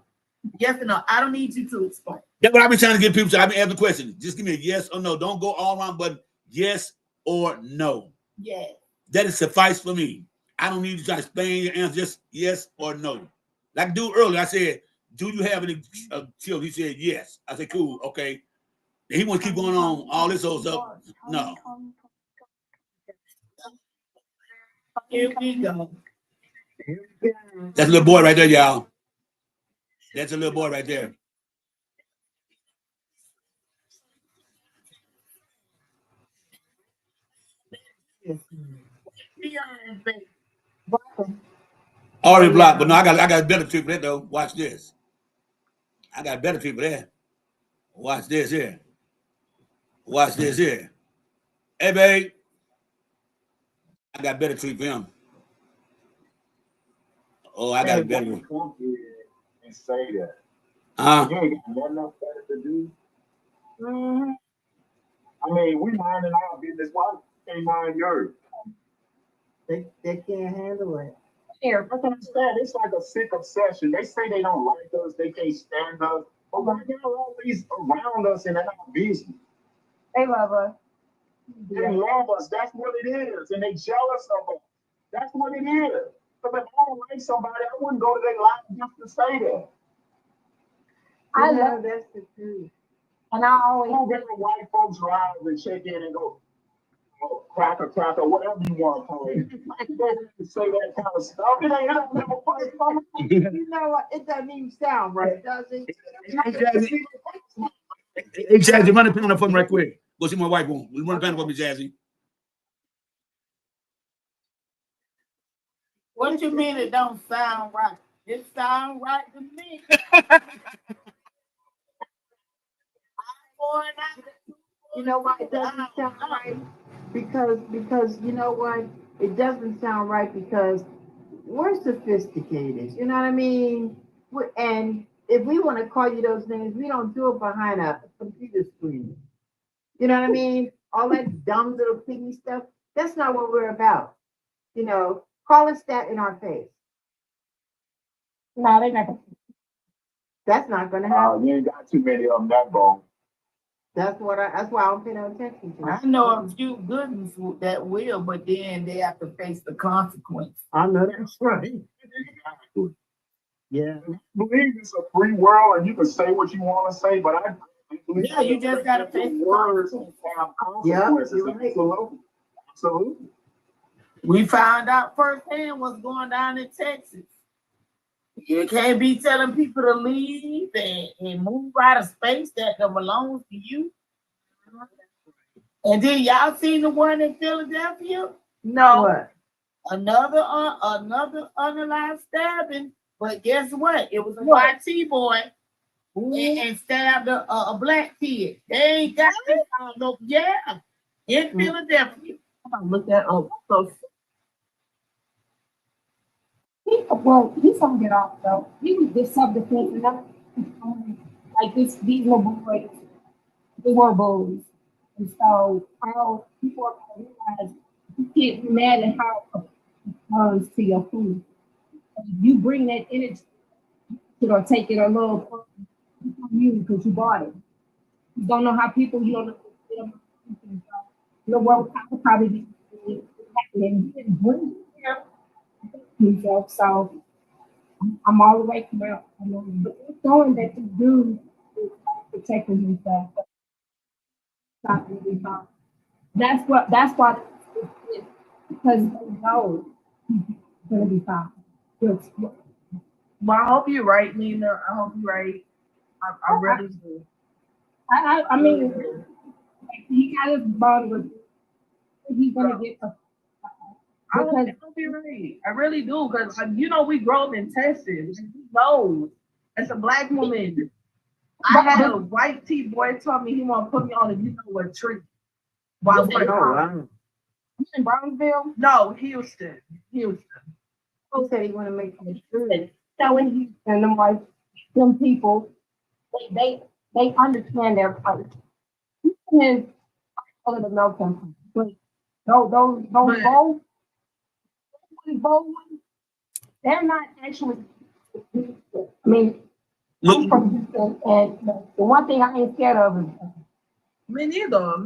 Yes or no. I don't need you to explain. That's what I've been trying to get people to. I've been asking questions. Just give me a yes or no. Don't go all around, but yes or no. Yes. That is suffice for me. I don't need you to try to explain your answer. Just yes or no. Like dude earlier, I said, do you have any children? He said yes. I said, cool, okay. And he want to keep going on all this old stuff. No. Here we go. That's a little boy right there, y'all. That's a little boy right there. Already blocked, but no, I got a better trick for that though. Watch this. I got better people there. Watch this here. Watch this here. Hey, babe. I got better treat for him. Oh, I got a better one. Come here and say that. Huh? You ain't got nothing else better to do. Mm-hmm. I mean, we minding our business. Why can't mind yours? They can't handle it. Here, what can I say? It's like a sick obsession. They say they don't like us, they can't stand us, but why y'all always around us and in our business? They love us. They love us. That's what it is, and they jealous of us. That's what it is. Because if I don't like somebody, I wouldn't go to their life just to say that. I love, That's the truth. and I always Who get the white folks rise and check in and go, oh, cracker, whatever you want to call it. They don't say that kind of stuff. It ain't never funny from it. You know what? It doesn't even sound right, does it? Hey, Jazzy, run the panel for me right quick. Go see my wife. Run the panel for me, Jazzy. What you mean it don't sound right? It sound right to me. You know why it doesn't sound right? Because you know what? It doesn't sound right because we're sophisticated. You know what I mean? And if we want to call you those names, we don't do it behind a computer screen. You know what I mean? All that dumb little piggy stuff. That's not what we're about. You know, call us that in our face. no, they're not gonna. That's not gonna happen. You ain't got too many of them that long. That's why I don't pay no attention to it. I know a few good ones that will, but then they have to face the consequence. I know that's right. Exactly. Yeah. I believe it's a free world and you can say what you want to say, but I believe Yeah, you just gotta face the words consequences. have consequences. you're right. Absolutely. Absolutely. We found out firsthand what's going down in Texas. You can't be telling people to leave and move out of space that belongs to you. And then y'all seen the one in Philadelphia? No. What? Another unalive stabbing. But guess what? It was a YT boy and stabbed a black kid. They ain't got this no, yeah. In Philadelphia. I look that up. So He's gonna get off though. He was this self-defense and like these little boys, they were bullies. And so how people are gonna realize you can't be mad at how it responds to your food. If you bring that energy, or take it a little from you because you bought it. You don't know how people, you don't know what would probably be happening. You didn't bring it himself. So I'm all the way from out. But it's showing that the dude is protecting himself. Not really hard. That's why it's because they know he's gonna be fine. It's- Well, I hope you're right, Nina. I hope you're right. I really do. I mean, he got his bond with. He's gonna get a. I hope you're right. I really do, because you know we grow up in Texas. He knows. As a black woman, I had a white tea boy tell me he want to put me on a tree. While In Brownsville? No, Houston. he said he want to make some sure. So when you and them people, they understand their place. And all of the melting, but those bold ones, they're not actually. I mean, I'm from Houston, and the one thing I ain't scared of is. Me neither,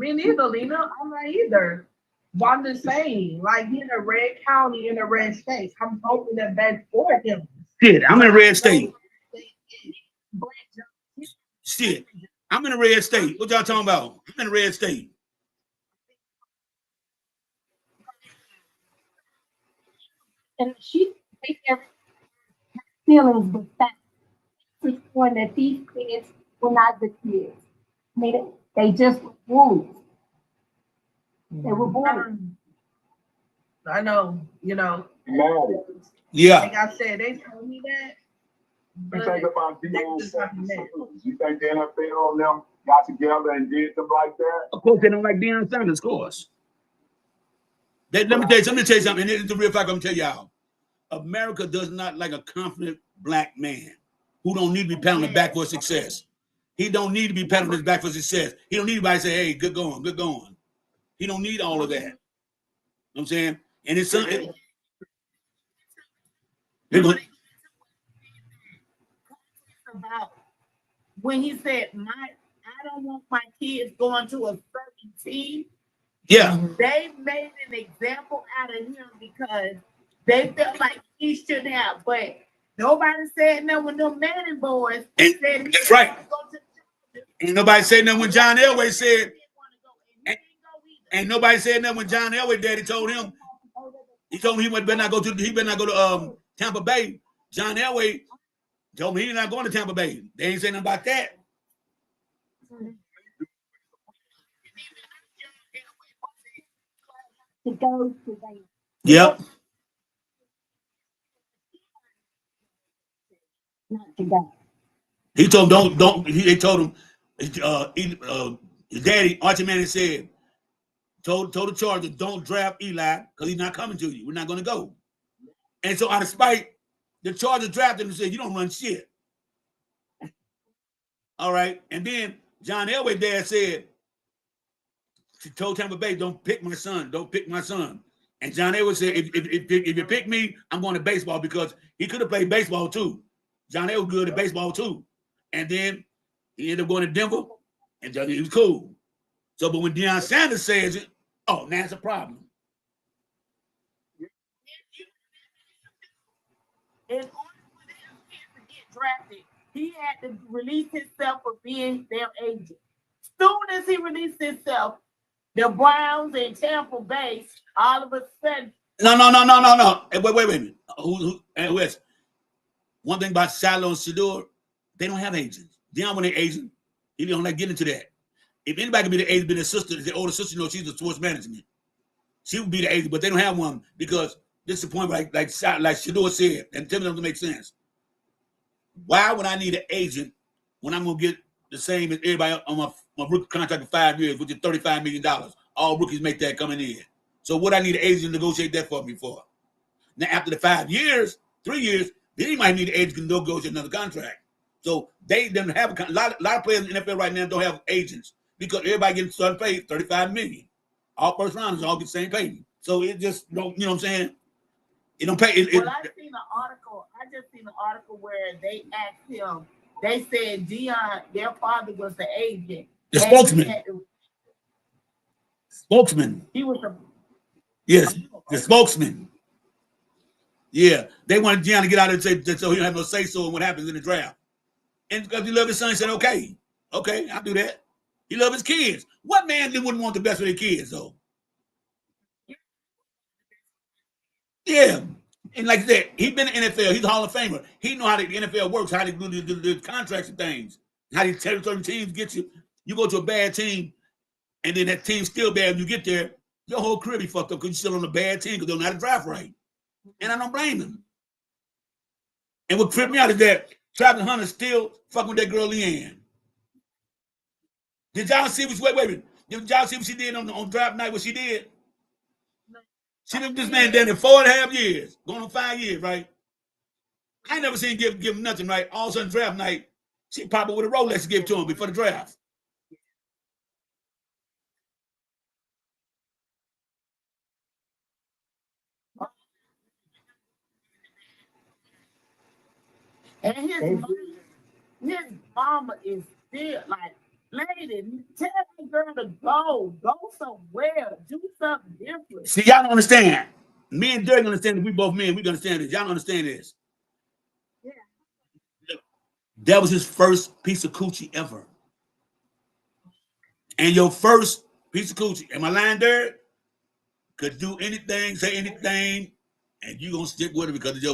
Lena. I'm not either. But I'm just saying, like in a red county, in a red state, I'm hoping that that's for him. Shit, I'm in a red state. Shit, I'm in a red state. What y'all talking about? I'm in a red state. And she takes every feelings, but that's one that these kids were not the kids. I mean, they just were bullies. They were bullies. I know, you know. Yeah. Like I said, they told me that. You think about they just haven't met. Sanders. You think the NFL and them got together and did them like that? Of course, they don't like Deion Sanders, of course. Let me tell you something, and it's a real fact I'm gonna tell y'all. America does not like a confident black man who don't need to be patted on the back for success. He don't need to be patted on his back for success. He don't need anybody to say, hey, good going, good going. He don't need all of that. You know what I'm saying? And it's something. About when he said, I don't want my kids going to a certain team. Yeah. They made an example out of him because they felt like he should have, but nobody said no when them Manning boys and said that's right. Ain't nobody said nothing when John Elway said. Ain't nobody said nothing when John Elway daddy told him. He told him he better not go to Tampa Bay. John Elway told me he's not going to Tampa Bay. They ain't saying nothing about that. To go to there. Yep. Not to go. He told him don't. They told him his daddy Archie Manning said told the Chargers don't draft Eli because he's not coming to you. We're not going to go. And so out of spite, the Chargers drafted him and said you don't run shit. All right, and then John Elway dad said she told Tampa Bay don't pick my son, don't pick my son. And John Elway said if you pick me, I'm going to baseball because he could have played baseball too. John Elway was good at baseball too. And then he ended up going to Denver, and he was cool. So, but when Deion Sanders says it, oh, now it's a problem. In order for them kids to get drafted, he had to release himself for being their agent. Soon as he released himself, the Browns and Tampa Bay, all of a sudden. No. Hey, wait a minute. Who else? One thing about Shiloh and Shador, they don't have agents. Deion want an agent. He don't like getting into that. If anybody can be the agent, be the sister, the older sister, she's the sports management. She would be the agent, but they don't have one because this is the point like Shador said, and tell me doesn't make sense. Why would I need an agent when I'm gonna get the same as everybody on my rookie contract for 5 years, which is $35 million? All rookies make that coming in. So what I need an agent to negotiate that for me for? Now after the 5 years, 3 years, then he might need an agent to negotiate another contract. So they don't have a lot of players in the NFL right now don't have agents because everybody getting starting paid $35 million. All first rounders all get the same pay. So it just don't, you know what I'm saying? It don't pay. Well, I just seen an article where they asked him, they said Deion, their father was the agent. The spokesman. Spokesman. He was yes, the spokesman. Yeah, they wanted Deion to get out of it so he don't have no say so in what happens in the draft. And because he loved his son, he said, okay, I'll do that. He loved his kids. What man wouldn't want the best for their kids, though? Yeah. And like I said, he's been in the NFL. He's a Hall of Famer. He know how the NFL works, how they do the contracts and things, how these certain teams get you. You go to a bad team, and then that team's still bad when you get there. Your whole career be fucked up because you're still on a bad team because they don't know how to draft right. And I don't blame them. And what tripped me out is that Travis Hunter still fucking with that girl Leanne. Did y'all see wait a minute. Did y'all see what she did on draft night, what she did? She been this man down there 4.5 years, going on 5 years, right? I ain't never seen give him nothing, right? All of a sudden, draft night, she pop up with a Rolex to give to him before the draft. And his mama is still like, lady, tell that girl to go somewhere, do something different. See, y'all don't understand. Me and Derek understand that we both men, we understand this. Y'all don't understand this. Yeah. That was his first piece of coochie ever. And your first piece of coochie, am I lying, Derek? Could do anything, say anything, and you gonna stick with it because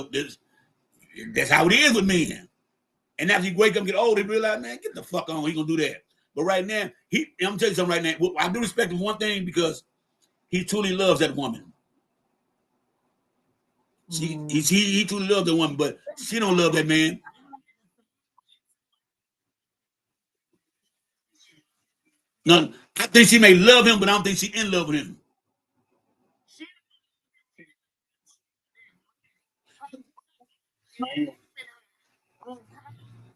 that's how it is with men. And after you wake up and get old, they realize, man, get the fuck on. He gonna do that. But right now, I'm gonna tell you something right now. I do respect him one thing because he truly loves that woman. He truly loves that woman, but she don't love that man. No, I think she may love him, but I don't think she in love with him.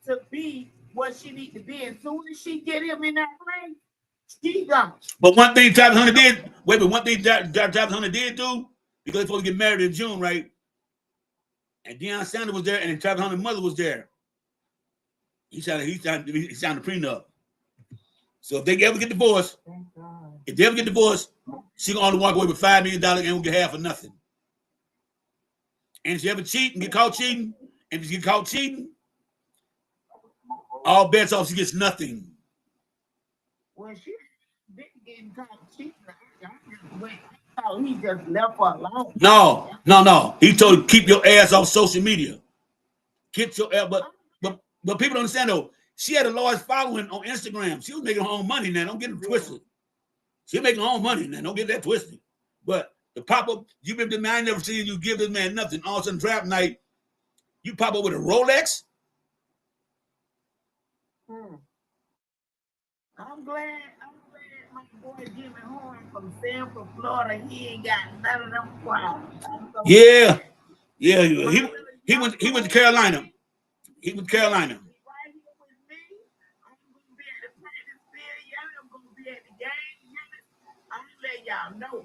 To be what she need to be. As soon as she get him in that ring, she gone. But one thing Travis Hunter did, wait, but one thing Travis Hunter did do, because they're supposed to get married in June, right? And Deion Sanders was there, and then Travis Hunter's mother was there. He signed a prenup. So if they ever get divorced, she gonna only walk away with $5 million and won't get half or nothing. And if she ever cheat and get caught cheating, all bets off, she gets nothing. Well, she been getting caught cheating. He just left her alone. No. He told her, keep your ass off social media. Get your ass, but people don't understand though. She had a large following on Instagram. She was making her own money now. Don't get it twisted. She making her own money now. Don't get that twisted. But the pop up, you've been the man. I never seen you give this man nothing. All of a sudden, draft night, you pop up with a Rolex. I'm glad my boy Jimmy Horn from Sanford, Florida, he ain't got none of them problems. Yeah. He went to Carolina. He went to Carolina. Right here with me, I'm gonna be at the practice field. Y'all gonna be at the game. I'm gonna let y'all know.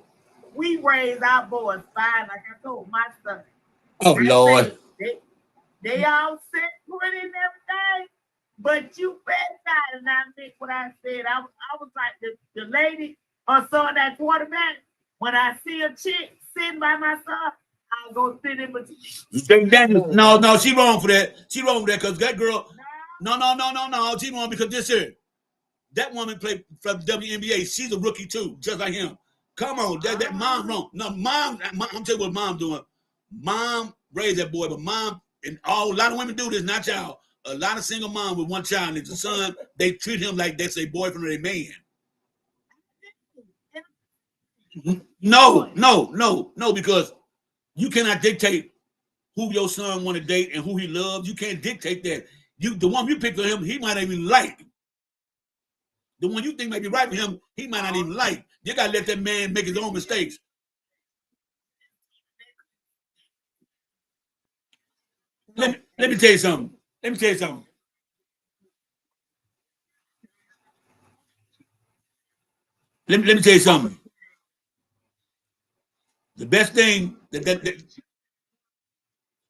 We raise our boys fine, like I told my son. Oh Lord. They all set pretty and everything. But you bet not, and I think what I said. I was like the lady or son that quarterback. When I see a chick sitting by my son, I'll go sit in between. No, she wrong for that. She wrong for that because that girl. No. She wrong because this here. That woman played for the WNBA. She's a rookie too, just like him. Come on, that mom wrong. No, mom. I'm telling you what mom doing. Mom raised that boy, but mom and a lot of women do this, not y'all. A lot of single moms with one child and it's a son, they treat him like that's their boyfriend or their man. No, because you cannot dictate who your son want to date and who he loves. You can't dictate that. The one you pick for him, he might not even like. The one you think might be right for him, he might not even like. You gotta let that man make his own mistakes. Let me tell you something. Let me tell you something. Let me tell you something. The best thing that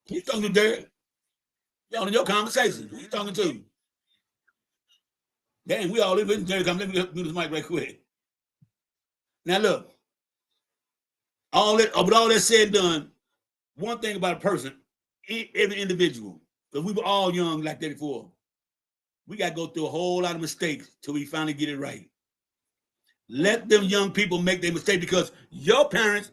he's talking to Derek. Y'all in your conversation. He's talking to. Dang, we all live in Derek. Let me do this mic right quick. Now look, with all that said and done, one thing about a person, every individual, because we were all young like that before. We got to go through a whole lot of mistakes till we finally get it right. Let them young people make their mistake because your parents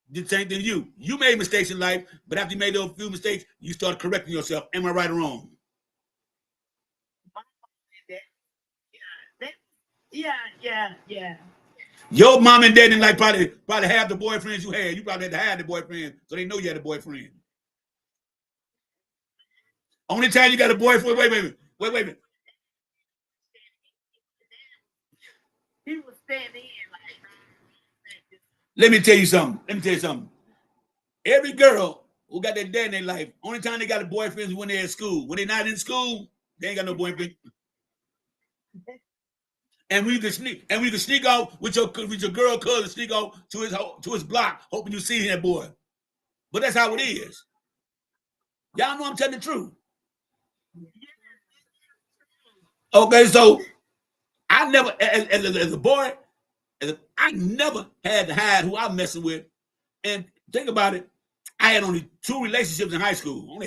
did the same thing to you. You made mistakes in life, but after you made those few mistakes, you started correcting yourself. Am I right or wrong? Yeah. Your mom and dad didn't like probably have the boyfriends you had. You probably had to hide the boyfriend so they know you had a boyfriend. Only time you got a boyfriend, wait a minute. He was standing in like. Let me tell you something. Every girl who got that dad in their life, only time they got a boyfriend is when they're at school. When they're not in school, they ain't got no boyfriend. And we can sneak off with your girl cousin, sneak off to his block, hoping you see that boy. But that's how it is. Y'all know I'm telling the truth. Okay, so I never, as a boy, I never had to hide who I'm messing with. And think about it, I had only 2 relationships in high school.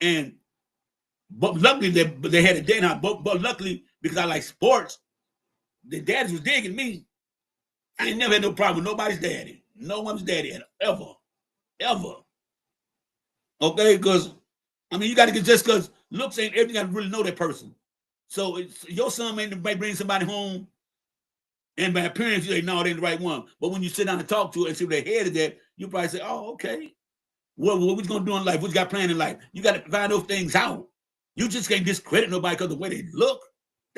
And but luckily they had a day now. But luckily, because I like sports, the daddies was digging me. I ain't never had no problem with nobody's daddy. No one's daddy ever. Okay, because I mean you got to get just because looks ain't everything. You got to really know that person. So your son may bring somebody home, and by appearance you say no, they ain't the right one. But when you sit down and talk to it and see where their head is at, you probably say, oh, okay. What we gonna do in life? What you got planned in life? You got to find those things out. You just can't discredit nobody because of the way they look.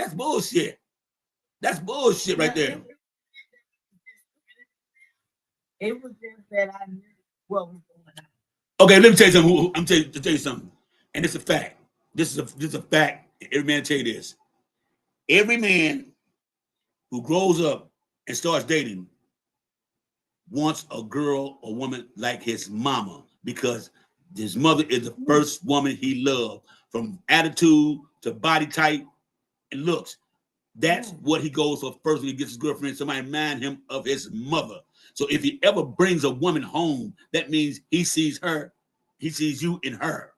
That's bullshit. That's bullshit right there. It was just that I knew what was going on. Okay, let me tell you something. I'm to tell you something, and it's a fact. This is a fact. Every man tell you this. Every man who grows up and starts dating wants a girl or woman like his mama because his mother is the first woman he loved, from attitude to body type and looks. That's what he goes for first when he gets his girlfriend. Somebody remind him of his mother. So if he ever brings a woman home, that means he sees her, he sees you in her.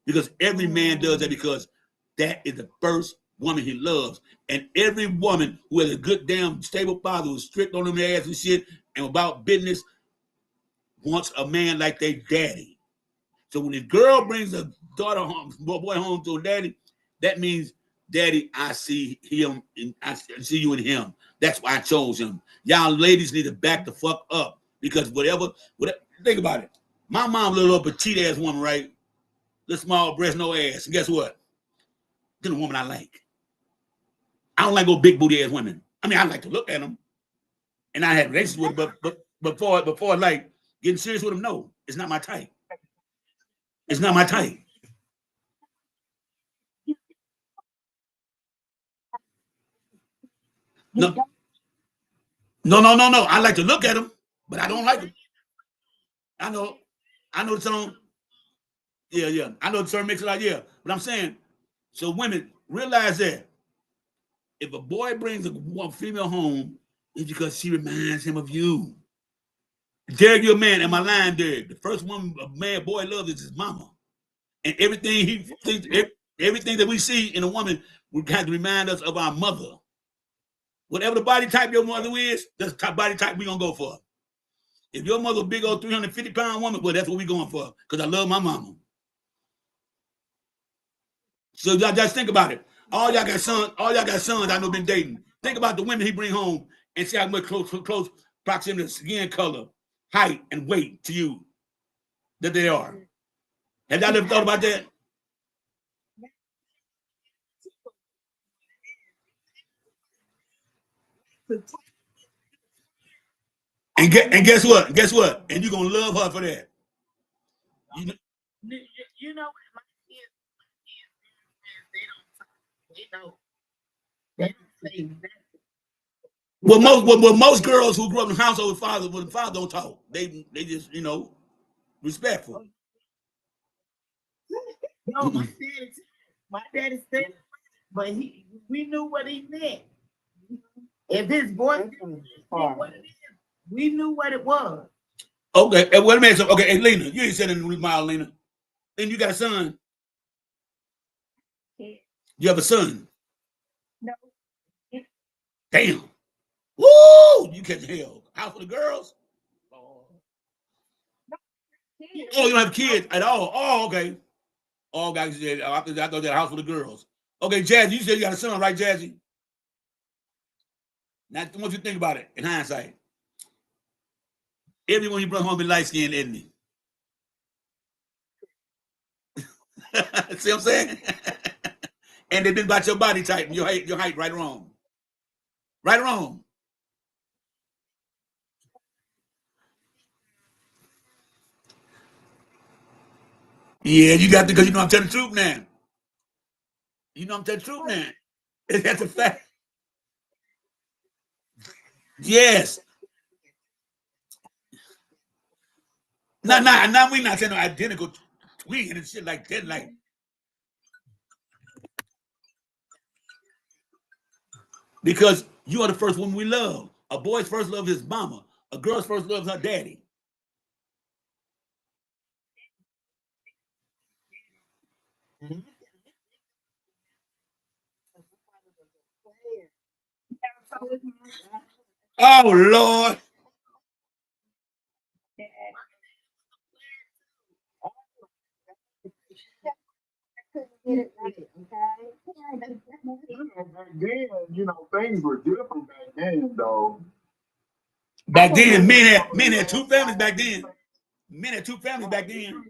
Because every man does that because that is the first woman he loves. And every woman who has a good damn stable father who's strict on them ass and shit and about business wants a man like their daddy. So when a girl brings a daughter home, boy home to a daddy, that means, daddy, I see him and I see you in him. That's why I chose him. Y'all ladies need to back the fuck up because whatever, think about it. My mom a little petite ass woman, right? Little small breast, no ass. And guess what? This is a woman I like. I don't like no big booty ass women. I mean, I like to look at them, and I had relations with them, but before like getting serious with them, no, it's not my type. It's not my type. No, no. I like to look at them, but I don't like them. I know the song. Yeah. I know the term makes it like, yeah. But I'm saying, so women realize that if a boy brings a female home, it's because she reminds him of you. Derek, you're a man. Am I lying, Derek? The first woman a man boy loves is his mama. And everything he thinks, everything that we see in a woman, we have to remind us of our mother. Whatever the body type your mother is, that's the body type we gonna go for. If your mother a big old 350-pound woman, well, that's what we going for. Because I love my mama. So y'all just think about it. All y'all got sons I know been dating. Think about the women he bring home and see how much close proximity of skin color, height, and weight to you that they are. Have y'all ever thought about that? And guess what? Guess what? And you're gonna love her for that. You know, You know what? My kids, they know. They don't say nothing. well, most girls who grew up in a household with the father don't talk. They just respectful. No, my daddy said, but we knew what he meant. If his voice what it is, we knew what it was. Okay, wait a minute. Okay, hey, Lena, you ain't said anything with my Lena. Then you got a son. You have a son. No. Damn. Woo! You catch hell. House for the girls? Oh, you don't have kids at all. Oh, okay. All guys said, I thought that house for the girls. Okay, Jazzy, you said you got a son, right, Jazzy? Now, what you think about it in hindsight? Everyone you brought home be light skinned, isn't he? See what I'm saying? And they've been about your body type, your height, right or wrong. Right or wrong. Yeah, you got to, because I'm telling the truth now. I'm telling the truth now. That's a fact. Yes. Now we not saying no identical twin and shit like that. Like, because you are the first woman we love. A boy's first love is his mama. A girl's first love is her daddy. Oh Lord. Get it right, okay? Back then, things were different back then, though. Back then, men had two families back then. Men had two families back then.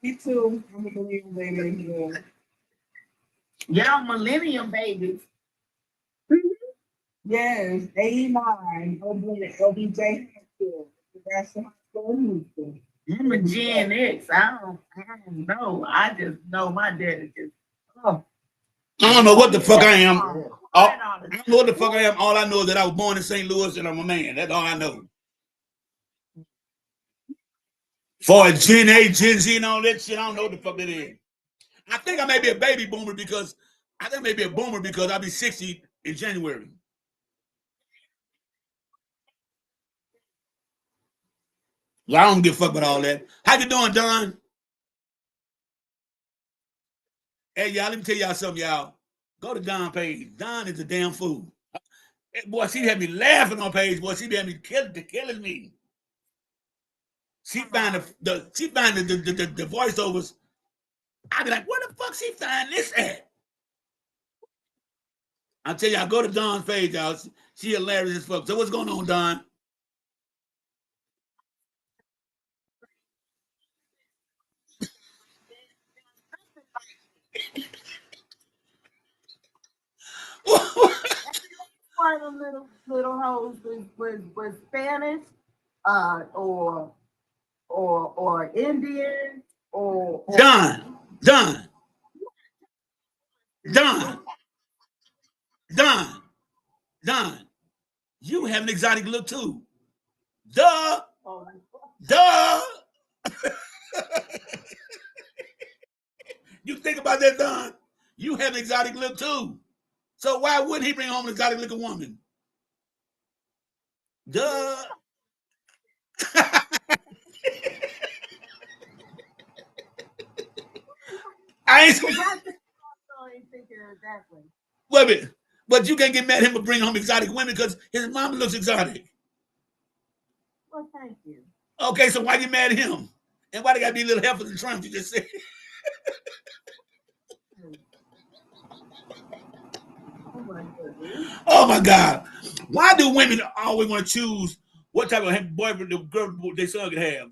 Me too. I'm a millennial baby. Yeah, millennium babies. Yes, 89. OBJ Haskell. That's the high school music. I'm a Gen X. I don't know. I just know my daddy just. Oh, I don't know what the fuck I am. I I don't know what the fuck I am. All I know is that I was born in St. Louis and I'm a man. That's all I know. For a Gen A, Gen Z, and all that shit, I don't know what the fuck that is. I think I may be a baby boomer because I'll be 60 in January. So I don't give a fuck about all that. How you doing, Don? Hey, y'all, let me tell y'all something, y'all. Go to Don page. Don is a damn fool. Hey, boy, she had me laughing on page. Boy, she had me killing me. She find the voiceovers. I be like, where the fuck she find this at? I'll tell y'all, go to Don's page, y'all. She hilarious as fuck. So what's going on, Don? one of them little hoes was Spanish, or Indian, or Don, Don, Don, Don, Don. You have an exotic look too. Duh, duh. You think about that, Don? You have an exotic look too. So why wouldn't he bring home an exotic looking woman? Duh. I ain't thinking exactly. wait a minute. But you can't get mad at him for bringing home exotic women because his mama looks exotic. Well, thank you. Okay, so why you mad at him? And why they gotta be little heifers and trunks, you just said? Oh my God. Why do women always want to choose what type of boyfriend the girl their son can have?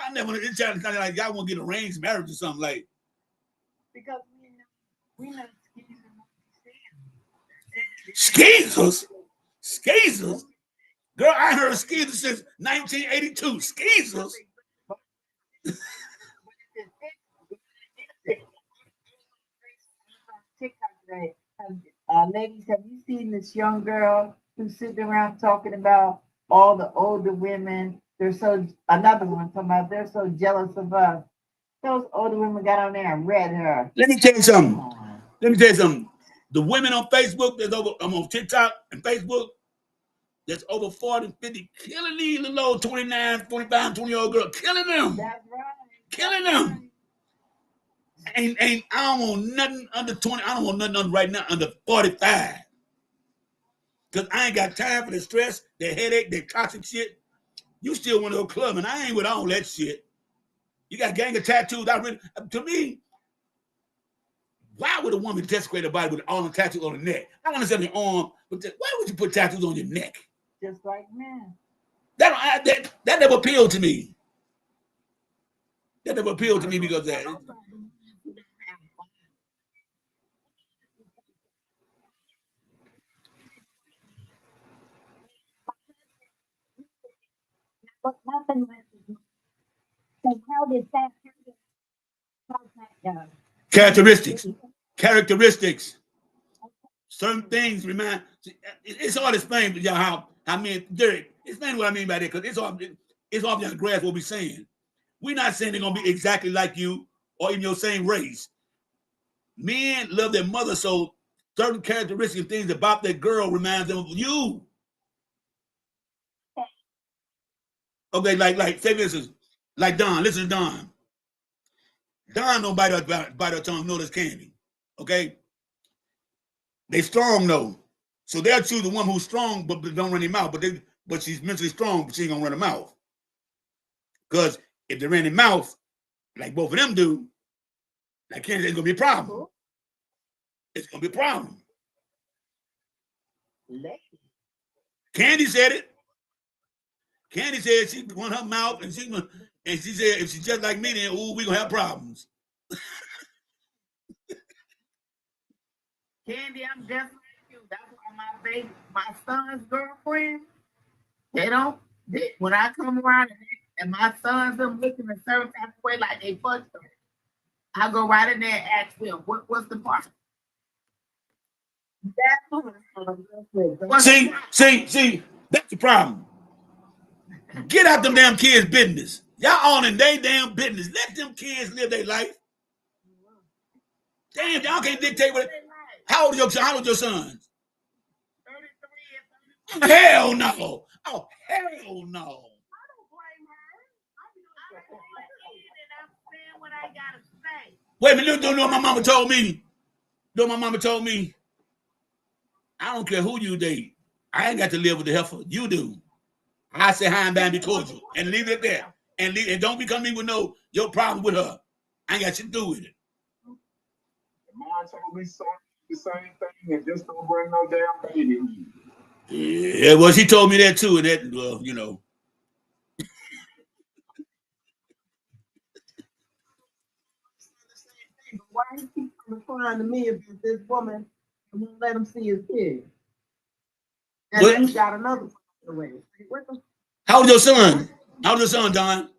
I never it's kind of like y'all want to get arranged marriage or something like. Because we know Skeezers? Skeezers? Girl, I heard skeezers since 1982. Skeezers? TikTok today. Ladies, have you seen this young girl who's sitting around talking about all the older women? They're so another one talking about they're so jealous of us. Those older women got on there and read her. Let me tell you something. The women on Facebook, I'm on TikTok and Facebook, that's over 40, 50, killing these little old 29, 25, 20-year-old girls, killing them. That's right. Killing them. Ain't I don't want nothing under 20. I don't want nothing under right now under 45. Because I ain't got time for the stress, the headache, the toxic shit. You still want to go clubbing. I ain't with all that shit. You got gang of tattoos. To me, why would a woman desecrate her body with all the tattoos on the neck? I understand the arm, but why would you put tattoos on your neck? Just like men. That never appealed to me. That never appealed to me because that. But nothing with. So how did that? How's that go? Characteristics. Certain things remind. It's hard to explain to y'all how I mean, Derek. Explain what I mean by that because it's hard to grasp what we're saying. We're not saying they're gonna be exactly like you or in your same race. Men love their mother, so certain characteristics and things about that girl reminds them of you. Okay, like say this is like Don. Listen to Don. Don don't bite her tongue, nor does Candy. Okay, they strong though, so they'll choose the one who's strong but don't run their mouth. But she's mentally strong, but she ain't gonna run her mouth. Because if they ran their mouth like both of them do, like Candy, it's gonna be a problem. It's gonna be a problem. Candy said it. Candy said she won her mouth, and she said if she's just like me, then ooh, we gonna have problems. Candy, I'm just like you. That's why my son's girlfriend, when I come around and my sons them looking a certain type of way like they fucked them, I go right in there and ask them, what's the problem? See, that's the problem. Get out them damn kids' business. Y'all owning they damn business. Let them kids live their life. Damn, y'all can't dictate what. How old are your sons? 33 and 32. Hell no. Oh, hell no. Wait a minute, you know what my mama told me? You know what my mama told me? I don't care who you date. I ain't got to live with the heifer. You do. I say hi and bye and be cordial. And leave it there. And don't be coming with your problem with her. I ain't got shit to do with it. Mom told me the same thing, and just don't bring no damn baby. Yeah, well, she told me that too, and that, well, you know. Why he keep replying to me about this woman and won't let him see his kid? And then he got another away. How old your son? How old your son, Don?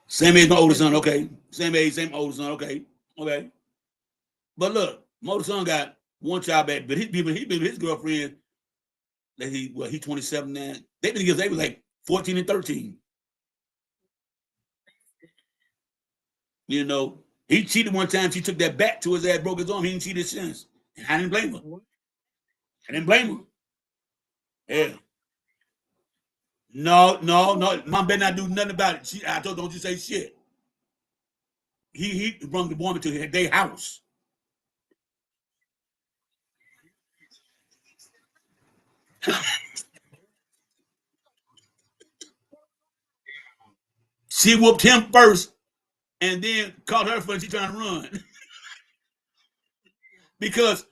Same age, my older son. Okay, same age, same older son. Okay. But look, my older son got one child back, but he been with his girlfriend. That he 27 now. They been together. They was like 14 and 13. You know, he cheated one time. She took that back to his ass, broke his arm. He didn't cheat since, and I didn't blame her. Yeah. No. Mom better not do nothing about it. I told her, don't you say shit. He brought the woman to their house. She whooped him first, and then caught her first. She trying to run because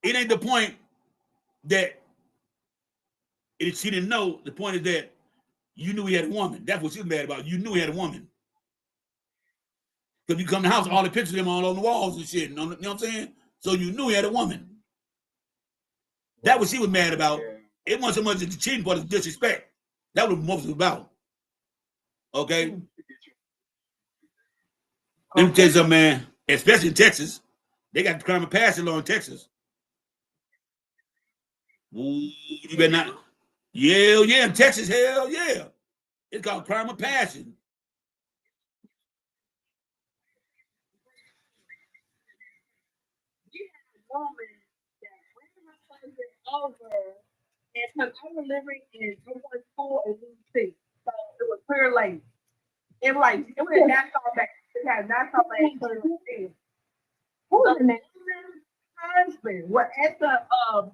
it ain't the point that she didn't know. The point is that you knew he had a woman. That's what she was mad about. You knew he had a woman. Because you come to the house, all the pictures of him all on the walls and shit. You know what I'm saying? So you knew he had a woman. That what she was mad about. It wasn't so much the cheating part, of disrespect. That was what most was about. Okay? Let me tell you something, man. Especially in Texas. They got the crime of passion law in Texas. Ooh, you better not. Yeah, in Texas, hell yeah. It's called crime of passion. Woman that ran my husband over, and because I was living in school in DC, so it was Clear Lake. It was in Nassau Bay. It had Nassau Bay and Clear Lake. Who was the husband? Was at the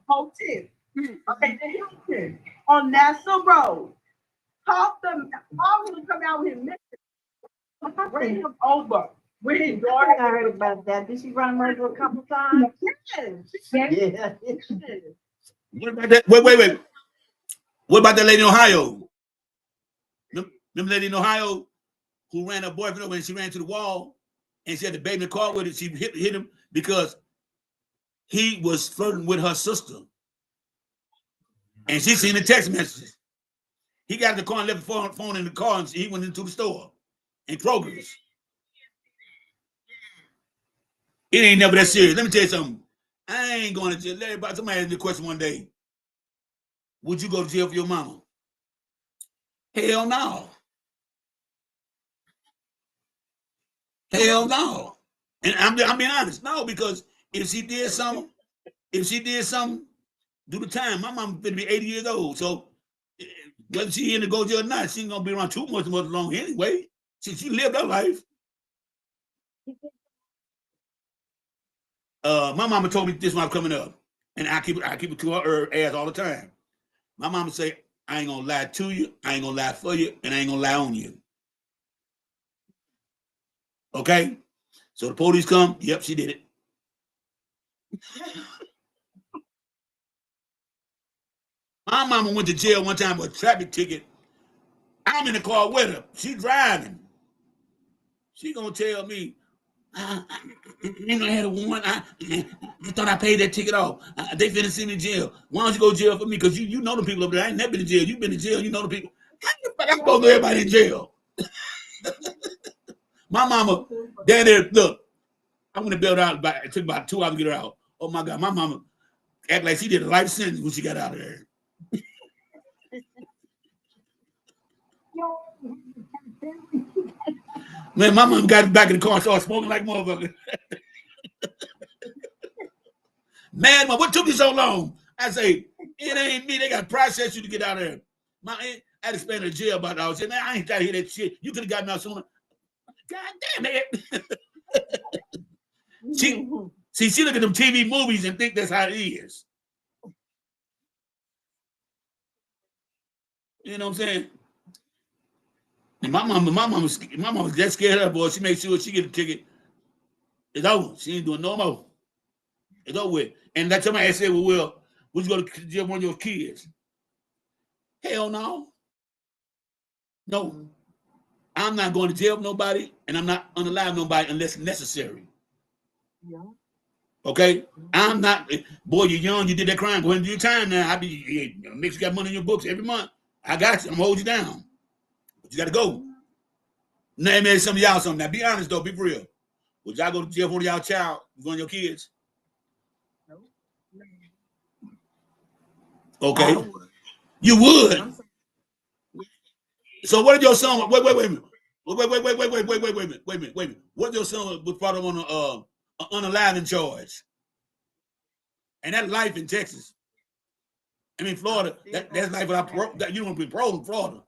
hotel. Okay, the Hilton on Nassau Road. Talked them. All of them come out with him. Bring him over. With his daughter. I heard about that. Did she run him over a couple times? Yes. What about that? Wait. What about that lady in Ohio? Them lady in Ohio who ran her boyfriend over and she ran to the wall and she had the baby in the car with it. She hit him because he was flirting with her sister. And she seen the text messages. He got in the car and left the phone in the car and he went into the store in Kroger's. It ain't never that serious. Let me tell you something. I ain't going to jail. Somebody asked me a question one day. Would you go to jail for your mama? Hell no. Hell no. And I'm being honest. No, because if she did something, do the time. My mama gonna be 80 years old. So whether she in to go jail or not, she ain't gonna be around too much long anyway. She lived her life. My mama told me this one coming up, and I keep it to her ass all the time. My mama say, I ain't gonna lie to you, I ain't gonna lie for you, and I ain't gonna lie on you. Okay? So the police come, yep, she did it. My mama went to jail one time for a traffic ticket. I'm in the car with her. She driving. She gonna tell me, I had a warrant. I thought I paid that ticket off. They finna send me to jail. Why don't you go to jail for me? Because you know the people over there. I ain't never been to jail. You been to jail. You know the people. How the fuck I'm supposed to go everybody in jail? My mama, down there, look, I went to bail out. It took about 2 hours to get her out. Oh my God, my mama act like she did a life sentence when she got out of there. Man, my mom got back in the car and started smoking like a motherfucker. Man, what took you so long? I say, it ain't me. They got to process you to get out of there. I had to spend in jail about that. I said, man, I ain't trying to hear that shit. You could have gotten out sooner. God damn it. She look at them TV movies and think that's how it is. You know what I'm saying? And my mama was just scared of her, boy. She made sure she get a ticket. It's over. She ain't doing no more. It's over with. And that time I said, well, would you go to jail one of your kids? Hell no. No. I'm not going to jail with nobody, and I'm not unalive nobody unless necessary. Yeah. Okay? I'm not, boy, you're young, you did that crime. Go ahead and do your time now. Make sure you got money in your books every month. I got you. I'm gonna hold you down. But you got to go. Now, man, some of y'all something. Now, be honest, though. Be real. Would y'all go to jail for one of y'all child, one of your kids? No. Okay. You would. So what did your son, wait a minute. Wait a minute. What if your son was brought up on an unalive charge? And that life in Texas. I mean, Florida, that's life without parole. You don't be parole in Florida.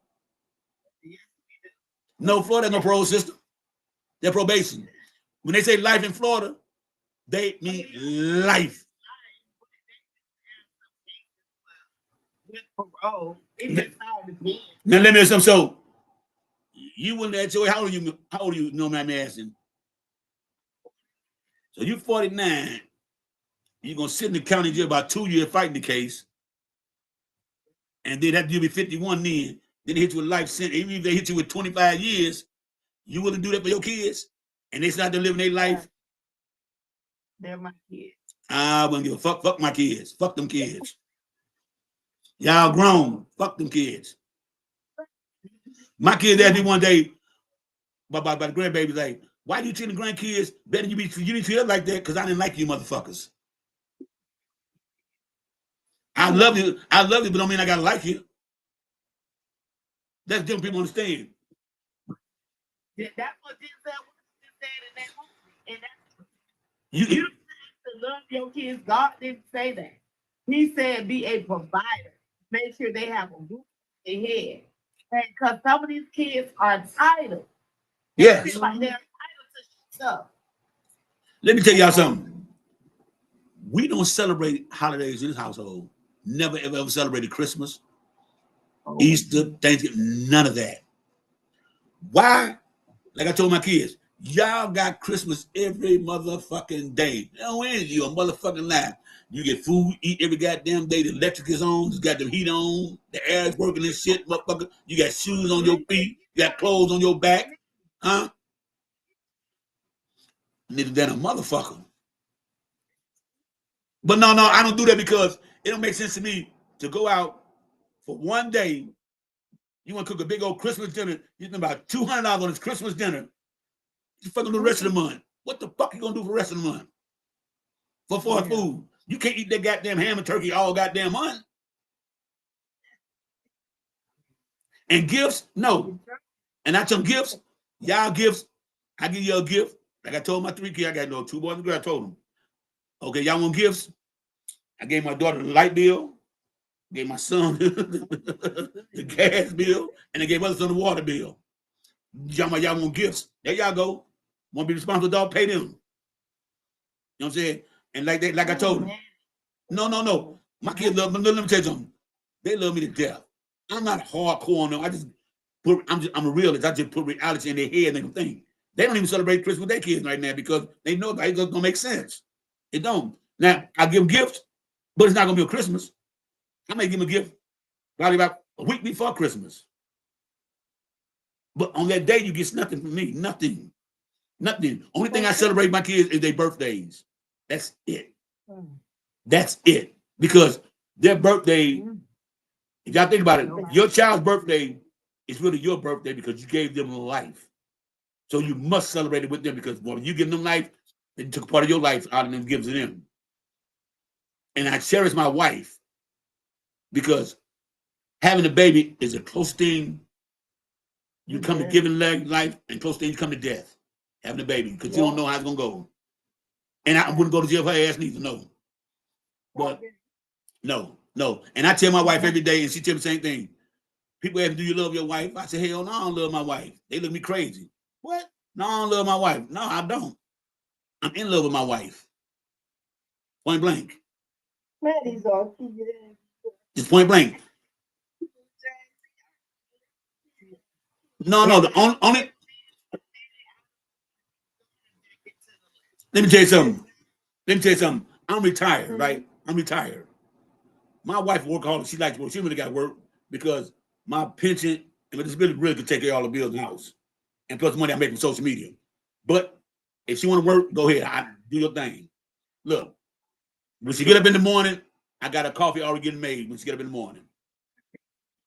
No, Florida has no parole system. They're probation. When they say life in Florida, they mean life. Parole. Now let me ask something. So you wouldn't at your, how old are you, no man asking? So you're 49. You're gonna sit in the county jail about 2 years fighting the case. And then after you be 51 then they hit you with life sentence. Even if they hit you with 25 years, you wouldn't do that for your kids? And they start to living their life? They're my kids. I wouldn't give a fuck. Fuck my kids. Fuck them kids. Y'all grown. Fuck them kids. My kids asked me one day about the grandbabies, like, why do you treat the grandkids better than you didn't treat us like that? Because I didn't like you motherfuckers. I love you, but don't mean I gotta like you. That's different. People understand. Yeah, that's what Denzel said in that movie. And that's you don't have to love your kids. God didn't say that. He said be a provider. Make sure they have a roof in their head. And because some of these kids are entitled. Yes. Like they're entitled to stuff. Let me tell y'all something. We don't celebrate holidays in this household. Never, ever celebrated Christmas, Easter, Thanksgiving, none of that. Why? Like I told my kids, y'all got Christmas every motherfucking day. No, ain't you a motherfucking lie. You get food, eat every goddamn day. The electric is on, you got the heat on, the air is working and shit, motherfucker. You got shoes on your feet, you got clothes on your back. Huh? Neither than a motherfucker. But no, I don't do that because it don't make sense to me to go out for one day. You want to cook a big old Christmas dinner, you spend about $200 on this Christmas dinner. You fucking do the rest of the month. What the fuck you gonna do for the rest of the month? For food. You can't eat that goddamn ham and turkey all goddamn month. And gifts, no. And I tell them gifts, y'all gifts, I give you a gift. Like I told my 3 kids, I got 2 boys and a girl, I told them, okay, y'all want gifts? I gave my daughter the light bill, gave my son the gas bill, and I gave my other son the water bill. Y'all want gifts? There y'all go. Want to be responsible, dog? Pay them. You know what I'm saying? And like I told them, no. My kids love me. Let me tell you something. They love me to death. I'm not hardcore on them. I'm a realist. I just put reality in their head and they think. They don't even celebrate Christmas with their kids right now because they know that it's gonna make sense. It don't. Now I give them gifts, but it's not gonna be a Christmas. I may give them a gift probably about a week before Christmas. But on that day, you get nothing from me. Nothing. Nothing. Only thing I celebrate my kids is their birthdays. That's it. That's it. Because their birthday, if y'all think about it, your child's birthday is really your birthday because you gave them life. So you must celebrate it with them because when you give them life, they took a part of your life out of them, gives to them. And I cherish my wife because having a baby is a close thing. You come to giving life and close thing you come to death. Having a baby because you don't know how it's gonna go. And I wouldn't go to jail for her ass neither. No. But no. And I tell my wife every day, and she tells me the same thing. People ask me, do you love your wife? I say, hell no, I don't love my wife. They look at me crazy. What? No, I don't love my wife. No, I don't. I'm in love with my wife. Point blank. Just point blank. No, the only let me tell you something. I'm retired, right? I'm retired. My wife work hard. She likes work. She really got work because my pension and my disability really could take care of all the bills in the house. And plus the money I make from social media. But if she want to work, go ahead. I do your thing. Look, when she get up in the morning, I got a coffee already getting made when she get up in the morning.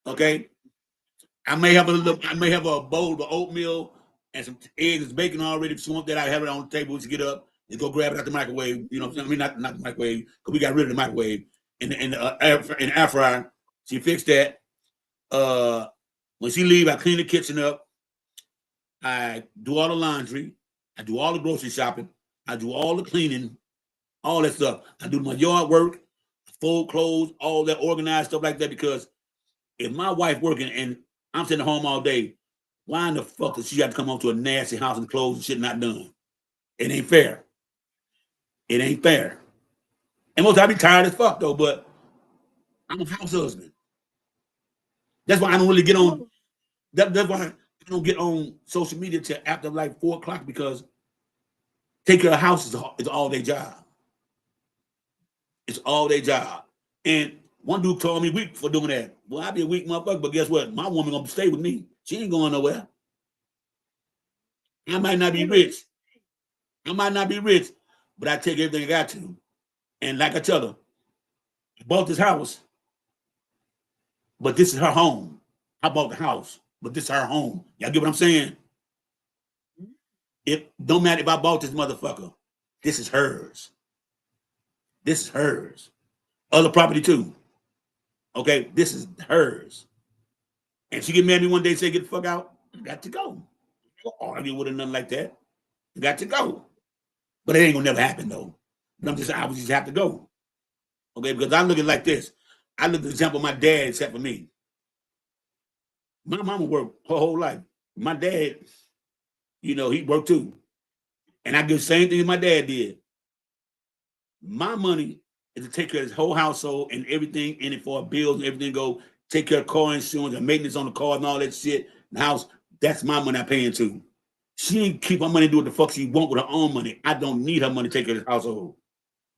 Okay? I may have a bowl of oatmeal and some eggs and bacon already. If she want that, I have it on the table when she get up and go grab it out the microwave. You know what I'm saying? I mean, not the microwave, because we got rid of the microwave. In the air fryer. She fixed that. When she leave, I clean the kitchen up. I do all the laundry. I do all the grocery shopping. I do all the cleaning, all that stuff. I do my yard work, fold clothes, all that organized stuff like that. Because if my wife working and I'm sitting at home all day, why in the fuck does she have to come home to a nasty house and clothes and shit not done? It ain't fair. It ain't fair. And most I be tired as fuck though, but I'm a house husband. That's why I don't really get on. That's why I don't get on social media till after like 4 o'clock because take care of the house is all their job. It's all their job. And one dude told me weak for doing that. Well, I be a weak motherfucker, but guess what? My woman gonna stay with me. She ain't going nowhere. I might not be rich. But I take everything I got to. And like I tell her, I bought this house, but this is her home. I bought the house, but this is her home. Y'all get what I'm saying? It don't matter if I bought this motherfucker. This is hers. This is hers. Other property too. Okay, this is hers. And she get mad at me one day and say, get the fuck out. I got to go. Don't argue with her, nothing like that. I got to go. But it ain't gonna never happen though. But I would just have to go. Okay, because I look at it like this. I look at the example of my dad, except for me. My mama worked her whole life. My dad, he worked too. And I do the same thing as my dad did. My money is to take care of his whole household and everything in it for bills and everything go, take care of car insurance and maintenance on the car and all that shit. The house, that's my money I pay into. She ain't keep her money do what the fuck she want with her own money. I don't need her money to take care of the household.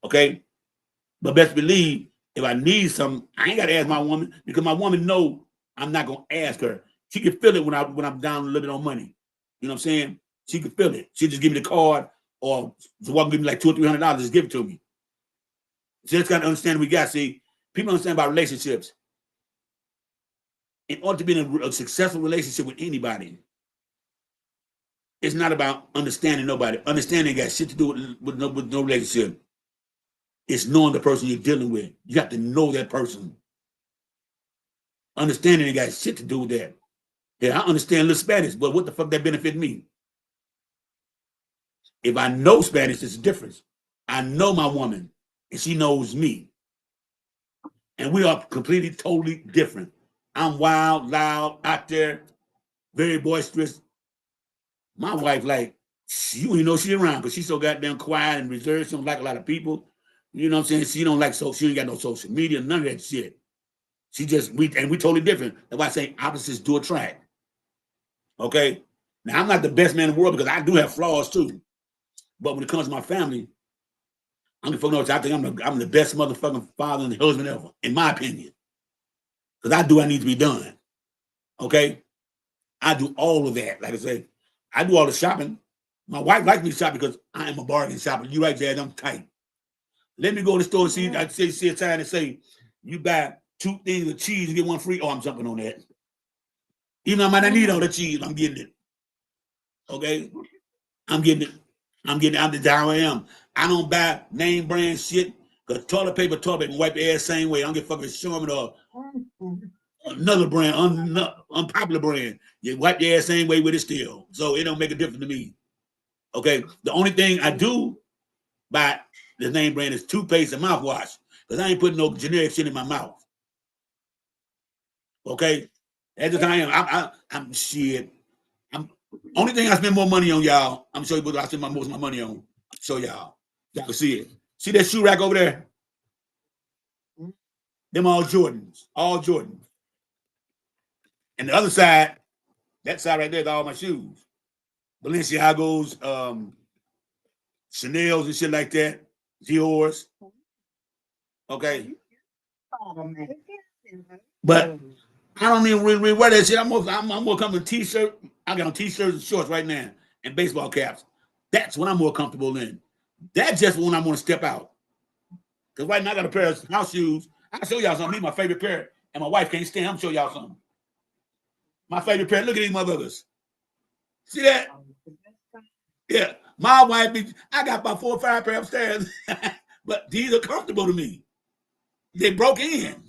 Okay? But best believe, if I need something, I ain't got to ask my woman because my woman know I'm not going to ask her. She can feel it when I'm down a little bit on money. You know what I'm saying? She can feel it. She just give me the card or so give me like $200 or $300, just give it to me. So just got to understand we got. See, people understand about relationships. In order to be in a successful relationship with anybody, it's not about understanding nobody. Understanding got shit to do with no relationship. It's knowing the person you're dealing with. You have to know that person. Understanding it got shit to do with that. Yeah, I understand a little Spanish, but what the fuck that benefit me? If I know Spanish, it's a difference. I know my woman, and she knows me. And we are completely, totally different. I'm wild, loud, out there, very boisterous. My wife, like, you don't even know she around because she's so goddamn quiet and reserved. She don't like a lot of people. You know what I'm saying? She don't like she ain't got no social media, none of that shit. She just, we totally different. That's why I say opposites do attract. Okay? Now, I'm not the best man in the world because I do have flaws too. But when it comes to my family, I think I'm the best motherfucking father and husband ever, in my opinion. because I do what I need to be done. Okay? I do all of that. Like I say, I do all the shopping. My wife likes me to shop because I am a bargain shopper. You right, Dad, I'm tight. Let me go to the store and see, I see a sign and say, you buy 2 things of cheese and get 1 free. Oh, I'm jumping on that. Even though I might not need all the cheese, I'm getting it. Okay? I'm getting it. I'm the how I am. I don't buy name brand shit because toilet paper can wipe your ass same way. I don't get fucking Sherman or another brand, unpopular brand. You wipe your ass same way with it still. So it don't make a difference to me. Okay? The only thing I do buy the name brand is toothpaste and mouthwash because I ain't putting no generic shit in my mouth. Okay? That's just how I am. I'm shit. Only thing I spend more money on, y'all. I'm show you what I spend most of my money on. Show y'all. Y'all can see it. See that shoe rack over there? Them all Jordans. All Jordans. And the other side, that side right there is all my shoes. Balenciagos, Chanel's and shit like that. Dior's. Okay. But I don't even really wear that shit. I'm more comfortable in t-shirt. I got on t-shirts and shorts right now and baseball caps. That's what I'm more comfortable in. That's just when I'm going to step out. Because right now I got a pair of house shoes. I'll show y'all something. My favorite pair. And my wife can't stand. I'm show y'all something. My favorite pair. Look at these motherfuckers. See that? Yeah. My wife, I got about 4 or 5 pair upstairs. But these are comfortable to me. They broke in.